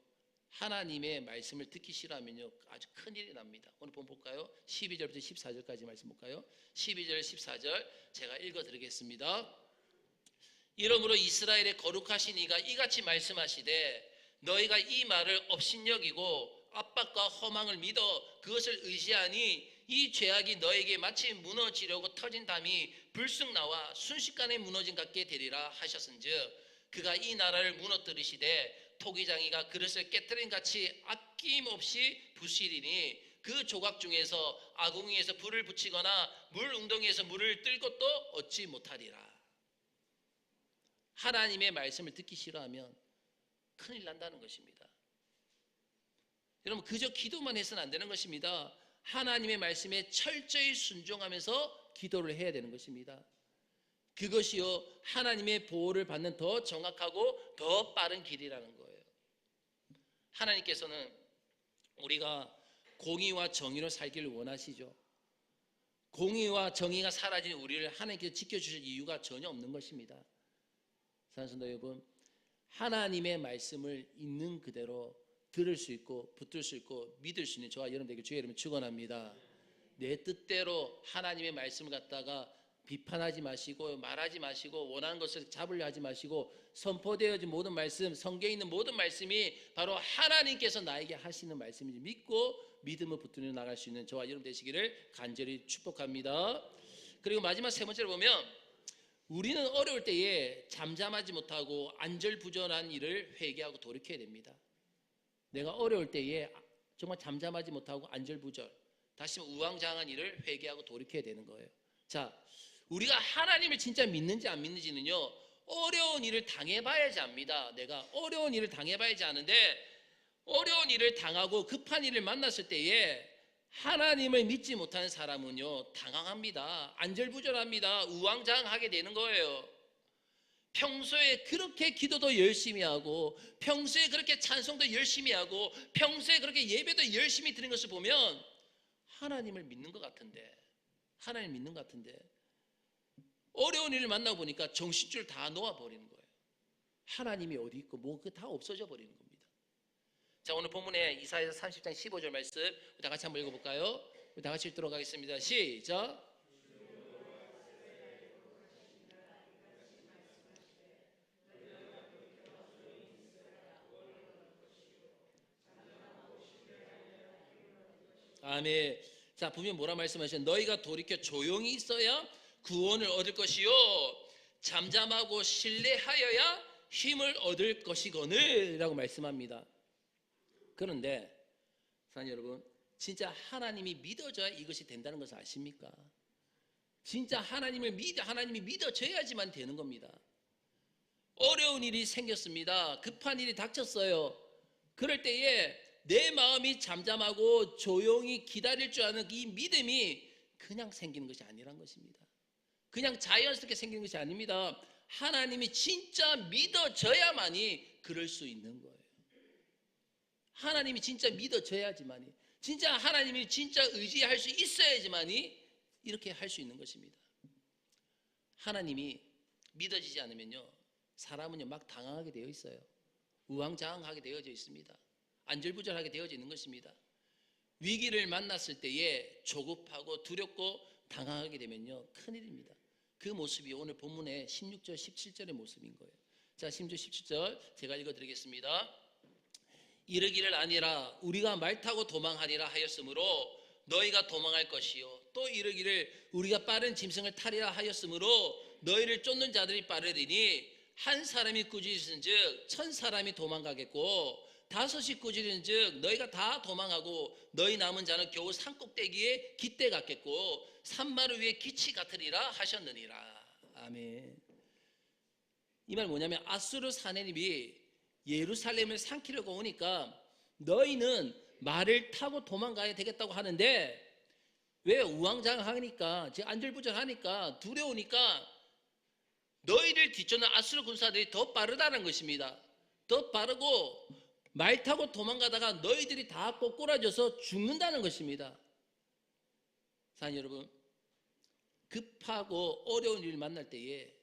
하나님의 말씀을 듣기 싫어하면요, 아주 큰일이 납니다. 오늘 본문 볼까요? 12절부터 14절까지 말씀 볼까요? 12절 14절 제가 읽어드리겠습니다. 이러므로 이스라엘의 거룩하신 이가 이같이 말씀하시되 너희가 이 말을 업신여기고 압박과 허망을 믿어 그것을 의지하니 이 죄악이 너에게 마치 무너지려고 터진 담이 불쑥 나와 순식간에 무너진 같게 되리라 하셨은즉 그가 이 나라를 무너뜨리시되 토기장이가 그릇을 깨뜨린 같이 아낌없이 부시리니 그 조각 중에서 아궁이에서 불을 붙이거나 물 웅덩이에서 물을 뜰 것도 얻지 못하리라. 하나님의 말씀을 듣기 싫어하면 큰일 난다는 것입니다. 여러분, 그저 기도만 해서는 안 되는 것입니다. 하나님의 말씀에 철저히 순종하면서 기도를 해야 되는 것입니다. 그것이요, 하나님의 보호를 받는 더 정확하고 더 빠른 길이라는 거예요. 하나님께서는 우리가 공의와 정의로 살기를 원하시죠. 공의와 정의가 사라진 우리를 하나님께서 지켜주실 이유가 전혀 없는 것입니다. 사랑하는 성도 여러분, 하나님의 말씀을 있는 그대로 들을 수 있고 붙들 수 있고 믿을 수 있는 저와 여러분들에게 주의 이름을 축원합니다. 내 뜻대로 하나님의 말씀을 갖다가 비판하지 마시고 말하지 마시고 원하는 것을 잡으려 하지 마시고 선포되어진 모든 말씀, 성경에 있는 모든 말씀이 바로 하나님께서 나에게 하시는 말씀인지 믿고 믿음을 붙들며 나갈 수 있는 저와 여러분 되시기를 간절히 축복합니다. 그리고 마지막 세 번째로 보면 우리는 어려울 때에 잠잠하지 못하고 안절부절한 일을 회개하고 돌이켜야 됩니다. 내가 어려울 때에 정말 잠잠하지 못하고 안절부절, 다시 우왕좌왕한 일을 회개하고 돌이켜야 되는 거예요. 자, 우리가 하나님을 진짜 믿는지 안 믿는지는요, 어려운 일을 당해봐야지 압니다. 내가 어려운 일을 당해봐야지 아는데, 어려운 일을 당하고 급한 일을 만났을 때에 하나님을 믿지 못하는 사람은요, 당황합니다. 안절부절합니다. 우왕좌왕하게 되는 거예요. 평소에 그렇게 기도도 열심히 하고, 평소에 그렇게 찬송도 열심히 하고, 평소에 그렇게 예배도 열심히 드리는 것을 보면 하나님을 믿는 것 같은데, 하나님 믿는 것 같은데, 어려운 일을 만나고 보니까 정신줄 다 놓아버리는 거예요. 하나님이 어디 있고 뭐 그 다 없어져 버리는 겁니다. 자, 오늘 본문에 이사야서 30장 15절 말씀 다 같이 한번 읽어볼까요? 다 같이 읽도록 하겠습니다. 시작. 아멘. 자, 분명 뭐라 말씀하셨어요? 너희가 돌이켜 조용히 있어야 구원을 얻을 것이요 잠잠하고 신뢰하여야 힘을 얻을 것이거늘 라고 말씀합니다. 그런데 사랑하는 여러분, 진짜 하나님이 믿어져야 이것이 된다는 것을 아십니까? 진짜 하나님이 믿어져야지만 되는 겁니다. 어려운 일이 생겼습니다. 급한 일이 닥쳤어요. 그럴 때에 내 마음이 잠잠하고 조용히 기다릴 줄 아는 이 믿음이 그냥 생기는 것이 아니란 것입니다. 그냥 자연스럽게 생기는 것이 아닙니다. 하나님이 진짜 믿어져야만이 그럴 수 있는 거예요. 하나님이 진짜 믿어져야지만이, 진짜 하나님이 진짜 의지할 수 있어야지만이 이렇게 할 수 있는 것입니다. 하나님이 믿어지지 않으면요, 사람은요 막 당황하게 되어 있어요. 우왕좌왕하게 되어져 있습니다. 안절부절하게 되어져 있는 것입니다. 위기를 만났을 때에 조급하고 두렵고 당황하게 되면요 큰일입니다. 그 모습이 오늘 본문의 16절 17절의 모습인 거예요. 자, 16절 17절 제가 읽어드리겠습니다. 이르기를 아니라 우리가 말 타고 도망하리라 하였으므로 너희가 도망할 것이요 또 이르기를 우리가 빠른 짐승을 타리라 하였으므로 너희를 쫓는 자들이 빠르리니 한 사람이 꾸짖은즉 1000사람이 도망가겠고 5이 꾸짖은즉 너희가 다 도망하고 너희 남은 자는 겨우 산꼭대기에 깃대 같겠고 산마루 위에 기치 같으리라 하셨느니라. 아멘. 이 말 뭐냐면 아수르 사내립이 예루살렘을 삼키려고 오니까 너희는 말을 타고 도망가야 되겠다고 하는데 왜 우왕좌왕하니까, 안절부절하니까, 두려우니까 너희를 뒤쫓는 아수르 군사들이 더 빠르다는 것입니다. 더 빠르고 말 타고 도망가다가 너희들이 다 꼬꾸라져서 죽는다는 것입니다. 사랑하는 여러분, 급하고 어려운 일을 만날 때에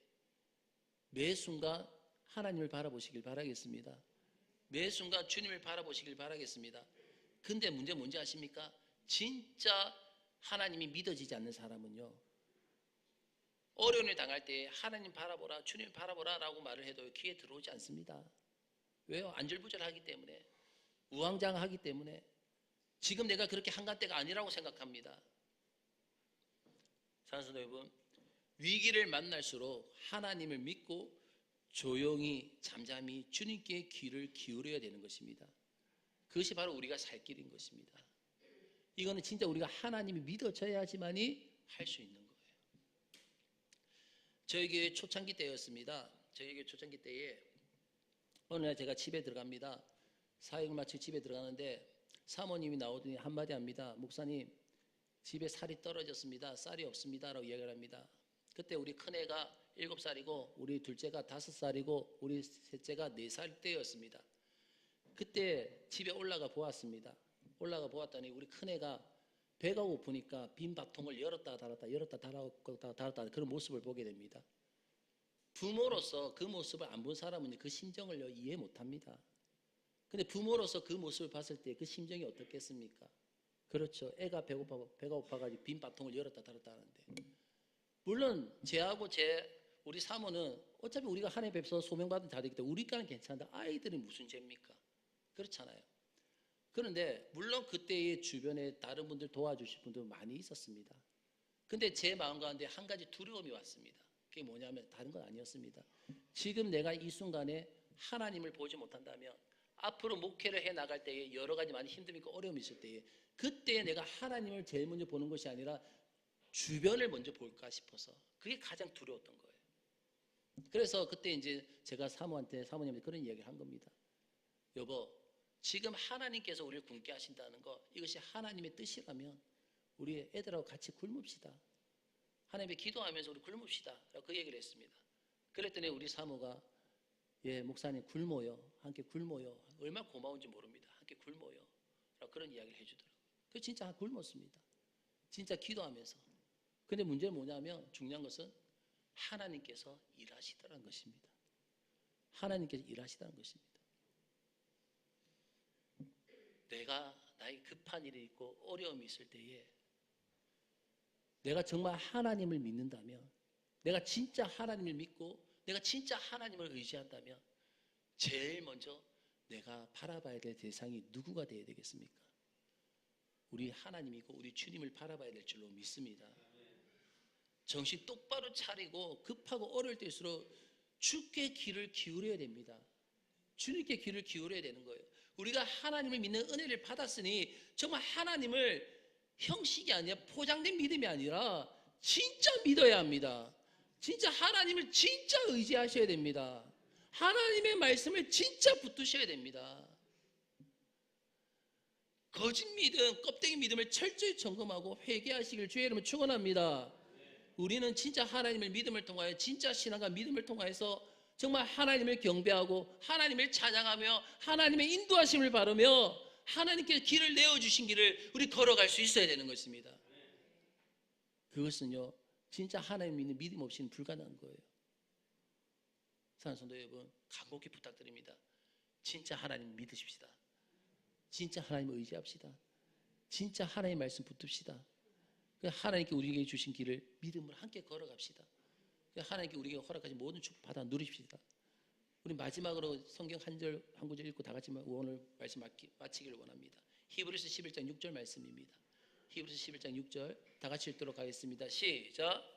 매 순간 하나님을 바라보시길 바라겠습니다. 매 순간 주님을 바라보시길 바라겠습니다. 근데 문제 뭔지 아십니까? 진짜 하나님이 믿어지지 않는 사람은요, 어려운 일 당할 때 하나님 바라보라, 주님 바라보라 라고 말을 해도 귀에 들어오지 않습니다. 왜요? 안절부절하기 때문에, 우왕좌왕하기 때문에, 지금 내가 그렇게 한간 때가 아니라고 생각합니다. 사랑하는 여러분, 위기를 만날수록 하나님을 믿고 조용히 잠잠히 주님께 귀를 기울여야 되는 것입니다. 그것이 바로 우리가 살 길인 것입니다. 이거는 진짜 우리가 하나님이 믿어져야지만이 할 수 있는 거예요. 저희 교회 초창기 때였습니다. 저희 교회 초창기 때에 어느 날 제가 집에 들어갑니다. 사역을 마치고 집에 들어가는데 사모님이 나오더니 한마디 합니다. 목사님, 집에 살이 떨어졌습니다. 쌀이 없습니다. 라고 이야기를 합니다. 그때 우리 큰애가 7살이고 우리 둘째가 5살이고 우리 셋째가 4살 때였습니다. 그때 집에 올라가 보았습니다. 올라가 보았더니 우리 큰애가 배가 고프니까 빈 밥통을 열었다 닫았다 열었다 닫았다 그런 모습을 보게 됩니다. 부모로서 그 모습을 안 본 사람은 그 심정을 이해 못합니다. 근데 부모로서 그 모습을 봤을 때 그 심정이 어떻겠습니까? 그렇죠. 애가 배가 고파가지고 빈 밥통을 열었다 닫았다 하는데, 물론 제하고 우리 사모는 어차피 우리가 하나님 뵙서 소명받은 자들이기 때문에 우리까는 괜찮은데 아이들이 무슨 죄입니까? 그렇잖아요. 그런데 물론 그때의 주변에 다른 분들 도와주실 분들 많이 있었습니다. 근데 제 마음 가운데 한 가지 두려움이 왔습니다. 그게 뭐냐면 다른 건 아니었습니다. 지금 내가 이 순간에 하나님을 보지 못한다면 앞으로 목회를 해 나갈 때에 여러 가지 많이 힘듦이 있고 어려움이 있을 때에 그때 내가 하나님을 제일 먼저 보는 것이 아니라 주변을 먼저 볼까 싶어서 그게 가장 두려웠던 거예요. 그래서 그때 이제 제가 사모님한테 그런 이야기를 한 겁니다. 여보, 지금 하나님께서 우리를 굶게 하신다는 거, 이것이 하나님의 뜻이라면 우리 애들하고 같이 굶읍시다. 하나님께 기도하면서 우리 굶읍시다. 라고 그 얘기를 했습니다. 그랬더니 우리 사모가 예, 목사님 굶어요. 함께 굶어요. 얼마나 고마운지 모릅니다. 함께 굶어요. 라고 그런 이야기를 해주더라고요. 그 진짜 굶었습니다. 진짜 기도하면서. 근데 문제는 뭐냐면 중요한 것은 하나님께서 일하시더라는 것입니다. 하나님께서 일하시다는 것입니다. 내가 나의 급한 일이 있고 어려움이 있을 때에 내가 정말 하나님을 믿는다면, 내가 진짜 하나님을 믿고 내가 진짜 하나님을 의지한다면 제일 먼저 내가 바라봐야 될 대상이 누구가 되어야 되겠습니까? 우리 하나님이고 우리 주님을 바라봐야 될 줄로 믿습니다. 정신 똑바로 차리고 급하고 어려울 때일수록 주께 귀를 기울여야 됩니다. 주님께 귀를 기울여야 되는 거예요. 우리가 하나님을 믿는 은혜를 받았으니 정말 하나님을 형식이 아니라 포장된 믿음이 아니라 진짜 믿어야 합니다. 진짜 하나님을 진짜 의지하셔야 됩니다. 하나님의 말씀을 진짜 붙드셔야 됩니다. 거짓 믿음, 껍데기 믿음을 철저히 점검하고 회개하시길 주의 이름으로 축원합니다. 우리는 진짜 하나님을 믿음을 통하여 진짜 신앙과 믿음을 통하여서 정말 하나님을 경배하고 하나님을 찬양하며 하나님의 인도하심을 바라며 하나님께서 길을 내어주신 길을 우리 걸어갈 수 있어야 되는 것입니다. 그것은요 진짜 하나님 믿는 믿음 없이는 불가능한 거예요. 사랑하는 성도 여러분, 간곡히 부탁드립니다. 진짜 하나님 믿으십시다. 진짜 하나님을 의지합시다. 진짜 하나님의 말씀 붙듭시다. 하나님께 우리에게 주신 길을 믿음으로 함께 걸어갑시다. 하나님께 우리에게 허락하신 모든 축복 받아 누리십시다. 우리 마지막으로 성경 한 구절 읽고 다 같이 오늘 말씀 마치기를 원합니다. 히브리서 11장 6절 말씀입니다. 히브리서 11장 6절 다 같이 읽도록 하겠습니다. 시작.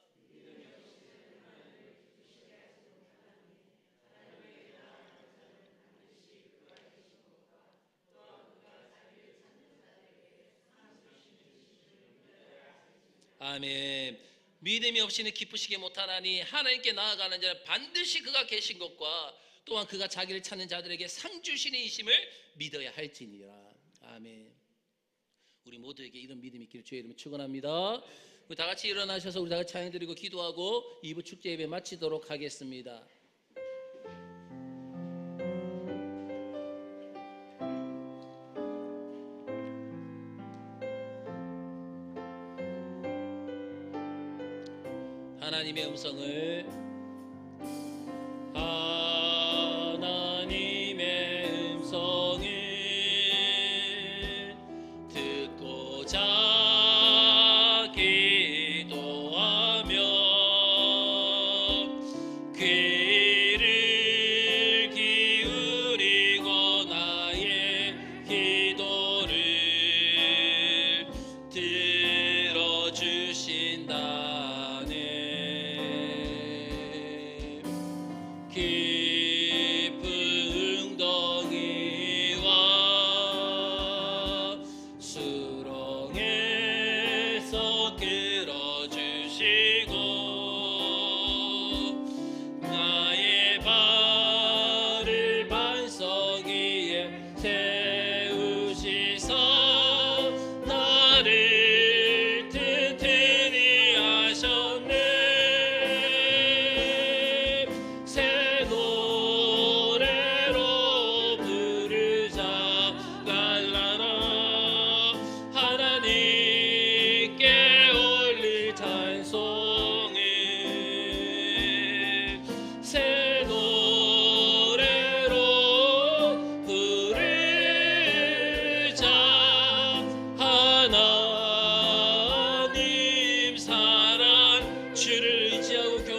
아멘. 믿음이 없이는 기쁘시게 못하나니 하나님께 나아가는 자는 반드시 그가 계신 것과 또한 그가 자기를 찾는 자들에게 상 주시는 이심을 믿어야 할지니라. 아멘. 우리 모두에게 이런 믿음이 있기를 주의 이름으로 축원합니다. 우리 다 같이 일어나셔서 우리 다 같이 찬양 드리고 기도하고 2부 축제 예배 마치도록 하겠습니다. 하나님의 음성을 듣고자 기도하며 귀를 기울이고 나의 기도를 들어주신다네.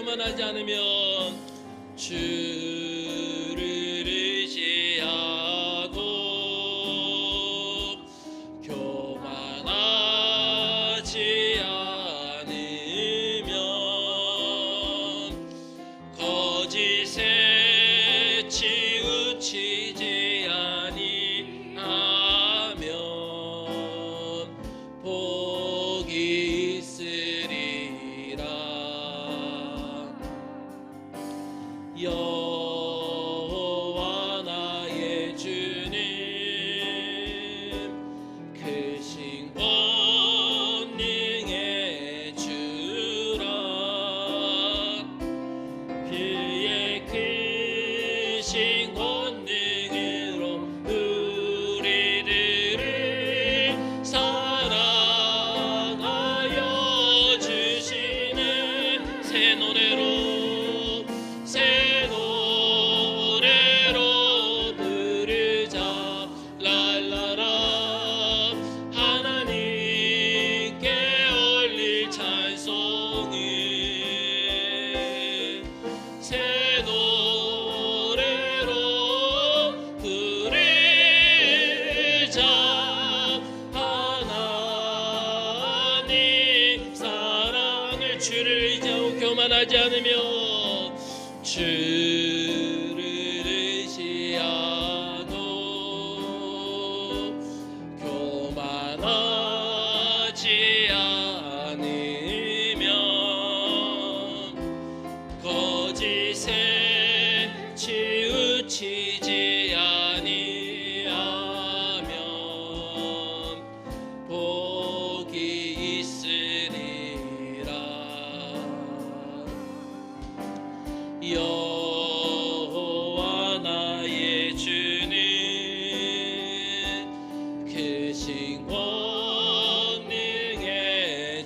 교만하지 않으면 주를 의지하고 교만하지 않으면 거짓에 치우치지 아니하면 복이 있으리라. 여호와 나의 주님 크신 권능의 주라. 그의 크신 권능으로 우리들을 사랑하여 주시네. 새 노래로 부르자. 랄라라. 하나님께 올릴 찬송을 새 노래로 부르자. 하나님 사랑을 주를 의지하고 교만하지 않으며 주를 의지하고 교만하지 않으면 거짓에 치우치지 아니하면 복이 있으리라. 여호와 나의 주님 크신 권능의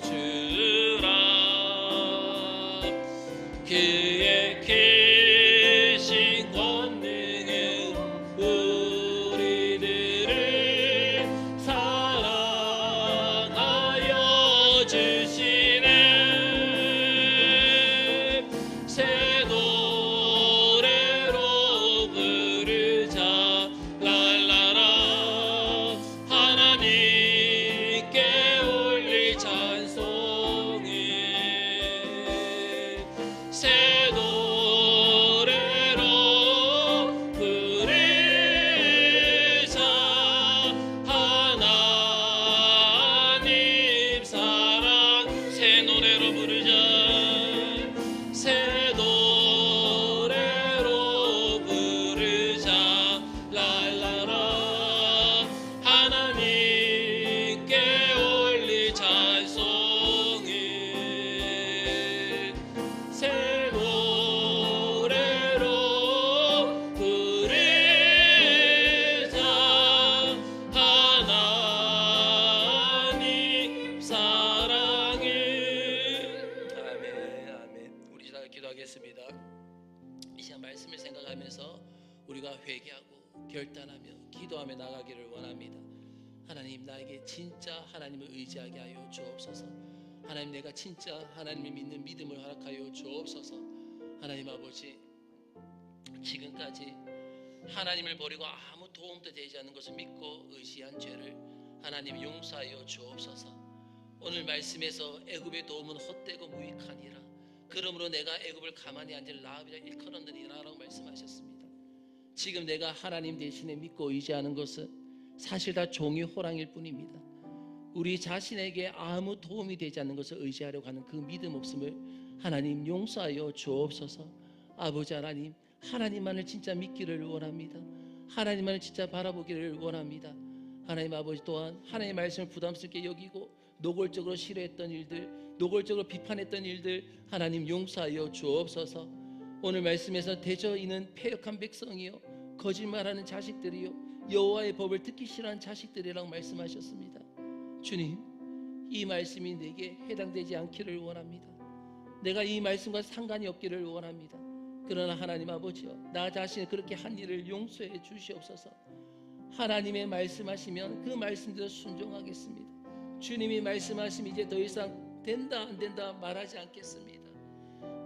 주라. 그의 크신 권능은 우리들을 사랑하여 주시네. 새 노래로 부르자. 랄라라. 하나님께 올릴 찬송을 새 노래로 부르자. 하나님 사랑 새 노래로 부르자. 새 노래로 부르자. 랄라라. 하나님께 올릴 찬송을 새 노래로 부르자. 하나님 사랑을. 아멘, 아멘. 우리 다 기도하겠습니다. 이 시간 말씀을 생각하면서 우리가 회개하고 결단하며 기도하며 나가기를 원합니다. 하나님, 나에게 진짜 하나님을 의지하게 하여 주옵소서. 하나님, 내가 진짜 하나님을 믿는 믿음을 허락하여 주옵소서. 하나님 아버지, 지금까지 하나님을 버리고 아무 도움도 되지 않는 것을 믿고 의지한 죄를 하나님 용서하여 주옵소서. 오늘 말씀에서 애굽의 도움은 헛되고 무익하니라. 그러므로 내가 애굽을 가만히 앉을 라합이라 일컬었느니라라고 말씀하셨습니다. 지금 내가 하나님 대신에 믿고 의지하는 것은 사실 다 종이 호랑이일 뿐입니다. 우리 자신에게 아무 도움이 되지 않는 것을 의지하려고 하는 그 믿음 없음을 하나님 용서하여 주옵소서. 아버지 하나님, 하나님만을 진짜 믿기를 원합니다. 하나님만을 진짜 바라보기를 원합니다. 하나님 아버지, 또한 하나님의 말씀을 부담스럽게 여기고 노골적으로 싫어했던 일들, 노골적으로 비판했던 일들 하나님 용서하여 주옵소서. 오늘 말씀에서 대저 이는 패역한 백성이요 거짓말하는 자식들이요 여호와의 법을 듣기 싫어하는 자식들이라고 말씀하셨습니다. 주님, 이 말씀이 내게 해당되지 않기를 원합니다. 내가 이 말씀과 상관이 없기를 원합니다. 그러나 하나님 아버지여, 나 자신이 그렇게 한 일을 용서해 주시옵소서. 하나님의 말씀하시면 그 말씀대로 순종하겠습니다. 주님이 말씀하시면 이제 더 이상 된다 안 된다 말하지 않겠습니다.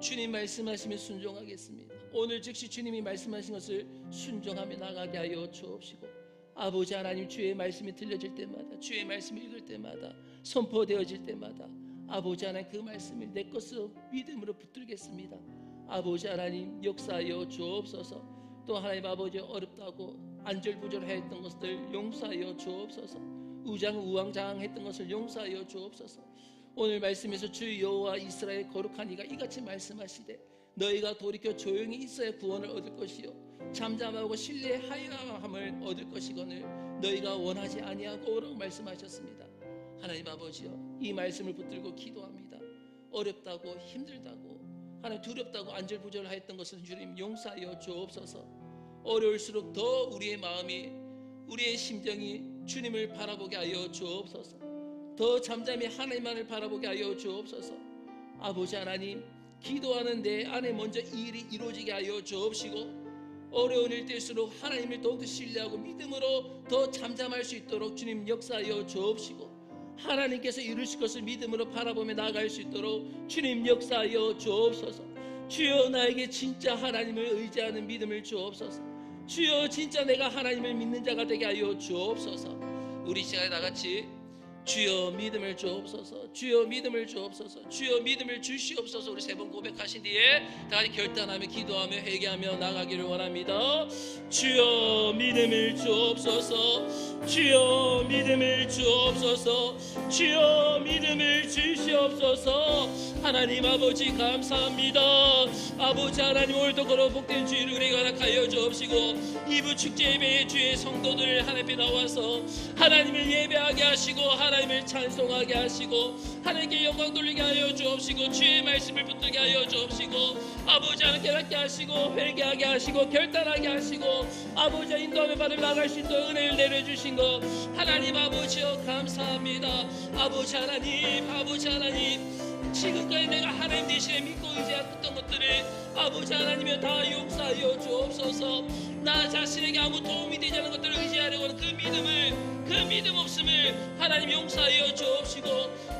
주님 말씀하시면 순종하겠습니다. 오늘 즉시 주님이 말씀하신 것을 순종하며 나가게 하여 주옵시고, 아버지 하나님, 주의 말씀이 들려질 때마다, 주의 말씀을 읽을 때마다, 선포되어질 때마다 아버지 하나님 그 말씀을 내 것으로 믿음으로 붙들겠습니다. 아버지 하나님 역사하여 주옵소서. 또 하나님 아버지, 어렵다고 안절부절했던 것들 용서하여 주옵소서. 우왕좌왕했던 것을 용서하여 주옵소서. 오늘 말씀에서 주 여호와 이스라엘 거룩한 이가 이같이 말씀하시되, 너희가 돌이켜 조용히 있어야 구원을 얻을 것이요 잠잠하고 신뢰하여함을 얻을 것이거늘 너희가 원하지 아니하고라고 말씀하셨습니다. 하나님 아버지여, 이 말씀을 붙들고 기도합니다. 어렵다고 힘들다고 하나님 두렵다고 안절부절하였던 것을 주님 용서하여 주옵소서. 어려울수록 더 우리의 마음이, 우리의 심정이 주님을 바라보게 하여 주옵소서. 더 잠잠히 하나님만을 바라보게 하여 주옵소서. 아버지 하나님, 기도하는 내 안에 먼저 이 일이 이루어지게 하여 주옵시고, 어려운 일 때일수록 하나님을 더욱더 신뢰하고 믿음으로 더 잠잠할 수 있도록 주님 역사하여 주옵시고, 하나님께서 이루실 것을 믿음으로 바라보며 나아갈 수 있도록 주님 역사하여 주옵소서. 주여, 나에게 진짜 하나님을 의지하는 믿음을 주옵소서. 주여, 진짜 내가 하나님을 믿는 자가 되게 하여 주옵소서. 우리 시간에 다같이 주여 믿음을 주옵소서, 주여 믿음을 주옵소서, 주여 믿음을 주시옵소서. 우리 세 번 고백하신 뒤에 다같이 결단하며 기도하며 회개하며 나가기를 원합니다. 주여 믿음을 주옵소서, 주여 믿음을 주옵소서, 주여 믿음을 주시옵소서. 하나님 아버지 감사합니다. 아버지 하나님, 오늘도 거룩 복된 주일을 우리에게 허락하여 주옵시고, 이부 축제 예배의 주의 성도들 하나님 앞에 나와서 하나님을 예배하게 하시고 하나님을 찬송하게 하시고 하나님께 영광 돌리게 하여 주옵시고, 주의 말씀을 붙들게 하여 주옵시고, 아버지 하나님 깨닫게 하시고 회개하게 하시고 결단하게 하시고, 아버지 인도하며 받으며 나갈 수 있도록 은혜를 내려주신 것 하나님 아버지여 감사합니다. 아버지 하나님, 아버지 하나님, 지금까지 내가 하나님 대신에 믿고 의지했던 것들을 아버지 하나님여 다 용서하여 주옵소서. 나 자신에게 아무 도움이 되지 않는 것들을 의지하려고 하는 그 믿음 없음을 하나님 용서하여 주옵시고,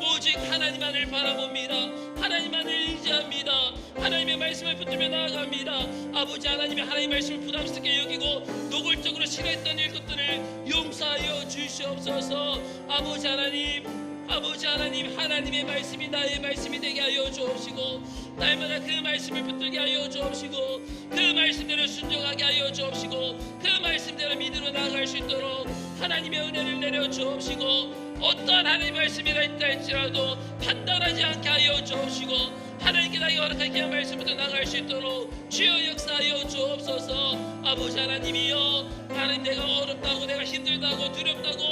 오직 하나님만을 바라봅니다. 하나님만을 의지합니다. 하나님의 말씀을 붙들며 나아갑니다. 아버지 하나님의 하나님의 말씀을 부담스럽게 여기고 노골적으로 싫어했던 일것들을 용서하여 주시옵소서. 아버지 하나님, 아버지 하나님, 하나님의 말씀이 나의 말씀이 되게 하여 주옵시고, 날마다 그 말씀을 붙들게 하여 주옵시고, 그 말씀대로 순종하게 하여 주옵시고, 그 말씀대로 믿음으로 나아갈 수 있도록 하나님의 은혜를 내려 주옵시고, 어떠한 하나님의 말씀이라 있다 할지라도 판단하지 않게 하여 주옵시고, 하나님께 나에게 허락하게 한 말씀부터 나갈 수 있도록 주여 역사하여 주옵소서. 아버지 하나님이여, 하나님 내가 어렵다고 내가 힘들다고 두렵다고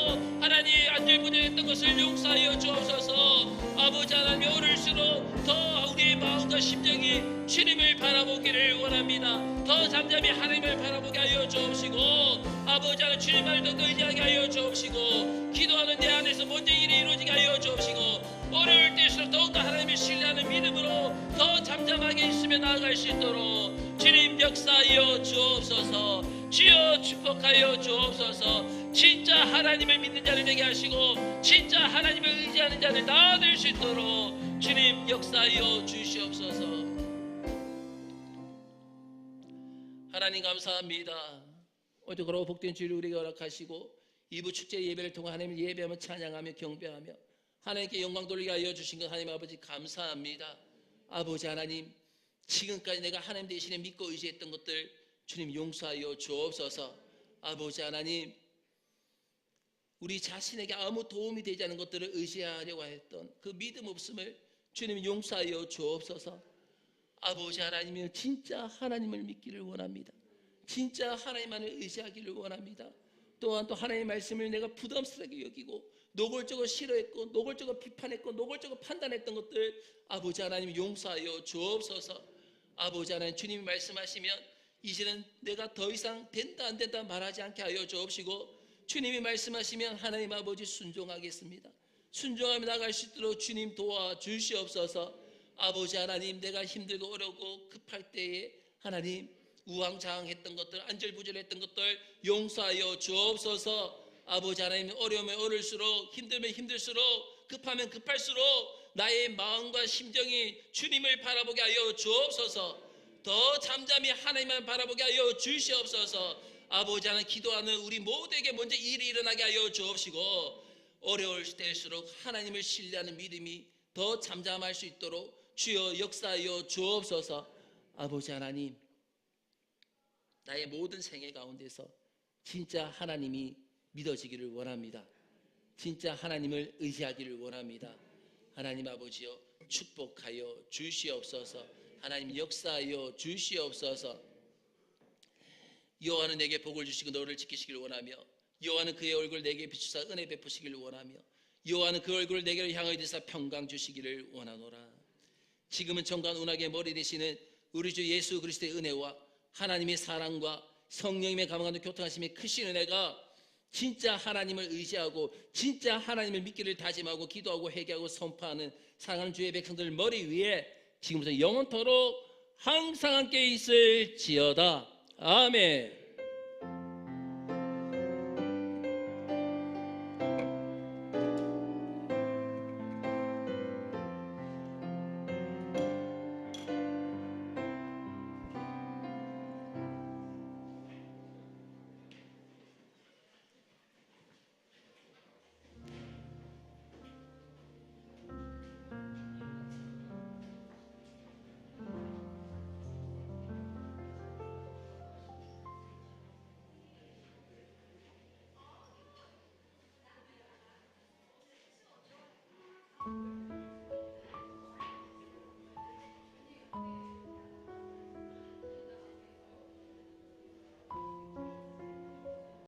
하나님 안절부절했던 것을 용서하여 주옵소서. 아버지 하나님, 어릴수록 더 우리의 마음과 심정이 주님을 바라보기를 원합니다. 더 잠잠히 하나님을 바라보게 하여 주옵시고, 아버지 하나님 주님을 더 의지하게 하여 주옵시고, 기도하는 내 안에서 먼저 일이 이루어지게 하여 주옵시고, 어려울 때일수록 더욱더 하나님을 신뢰하는 믿음으로 더 잠잠하게 있으며 나아갈 수 있도록 주님 역사하여 주옵소서. 주여 축복하여 주옵소서. 진짜 하나님을 믿는 자를 되게 하시고 진짜 하나님을 의지하는 자를 다 될 수 있도록 주님 역사하여 주시옵소서. 하나님 감사합니다. 오늘 거룩 복된 주일을 우리에게 허락하시고 2부 축제 예배를 통해 하나님을 예배하며 찬양하며 경배하며 하나님께 영광 돌리게 하여 주신 것 하나님 아버지 감사합니다. 아버지 하나님, 지금까지 내가 하나님 대신에 믿고 의지했던 것들 주님 용서하여 주옵소서. 아버지 하나님, 우리 자신에게 아무 도움이 되지 않는 것들을 의지하려고 했던 그 믿음 없음을 주님 용서하여 주옵소서. 아버지 하나님이 진짜 하나님을 믿기를 원합니다. 진짜 하나님만을 의지하기를 원합니다. 또한 또 하나님의 말씀을 내가 부담스럽게 여기고 노골적으로 싫어했고 노골적으로 비판했고 노골적으로 판단했던 것들 아버지 하나님 용서하여 주옵소서. 아버지 하나님, 주님이 말씀하시면 이제는 내가 더 이상 된다 안 된다 말하지 않게 하여 주옵시고, 주님이 말씀하시면 하나님 아버지 순종하겠습니다. 순종하며 나갈 수 있도록 주님 도와주시옵소서. 아버지 하나님, 내가 힘들고 어렵고 급할 때에 하나님 우왕좌왕했던 것들, 안절부절했던 것들 용서하여 주옵소서. 아버지 하나님, 어려우면 어려울수록 힘들면 힘들수록 급하면 급할수록 나의 마음과 심정이 주님을 바라보게 하여 주옵소서. 더 잠잠히 하나님만 바라보게 하여 주시옵소서. 아버지 하나님, 기도하는 우리 모두에게 먼저 일이 일어나게 하여 주옵시고, 어려울 때일수록 하나님을 신뢰하는 믿음이 더 잠잠할 수 있도록 주여 역사하여 주옵소서. 아버지 하나님, 나의 모든 생애 가운데서 진짜 하나님이 믿어지기를 원합니다. 진짜 하나님을 의지하기를 원합니다. 하나님 아버지여, 축복하여 주시옵소서. 하나님 역사하여 주시옵소서. 여호와는 내게 복을 주시고 너를 지키시기를 원하며, 여호와는 그의 얼굴을 내게 비추사 은혜 베푸시기를 원하며, 여호와는 그 얼굴을 내게로 향하여 드사 평강 주시기를 원하노라. 지금은 정관 운하게 머리 되시는 우리 주 예수 그리스도의 은혜와 하나님의 사랑과 성령님의 감화감동 교통하심의 크신 은혜가 진짜 하나님을 의지하고 진짜 하나님을 믿기를 다짐하고 기도하고 회개하고 선포하는 사랑하는 주의 백성들 머리 위에 지금부터 영원토록 항상 함께 있을지어다. 아멘.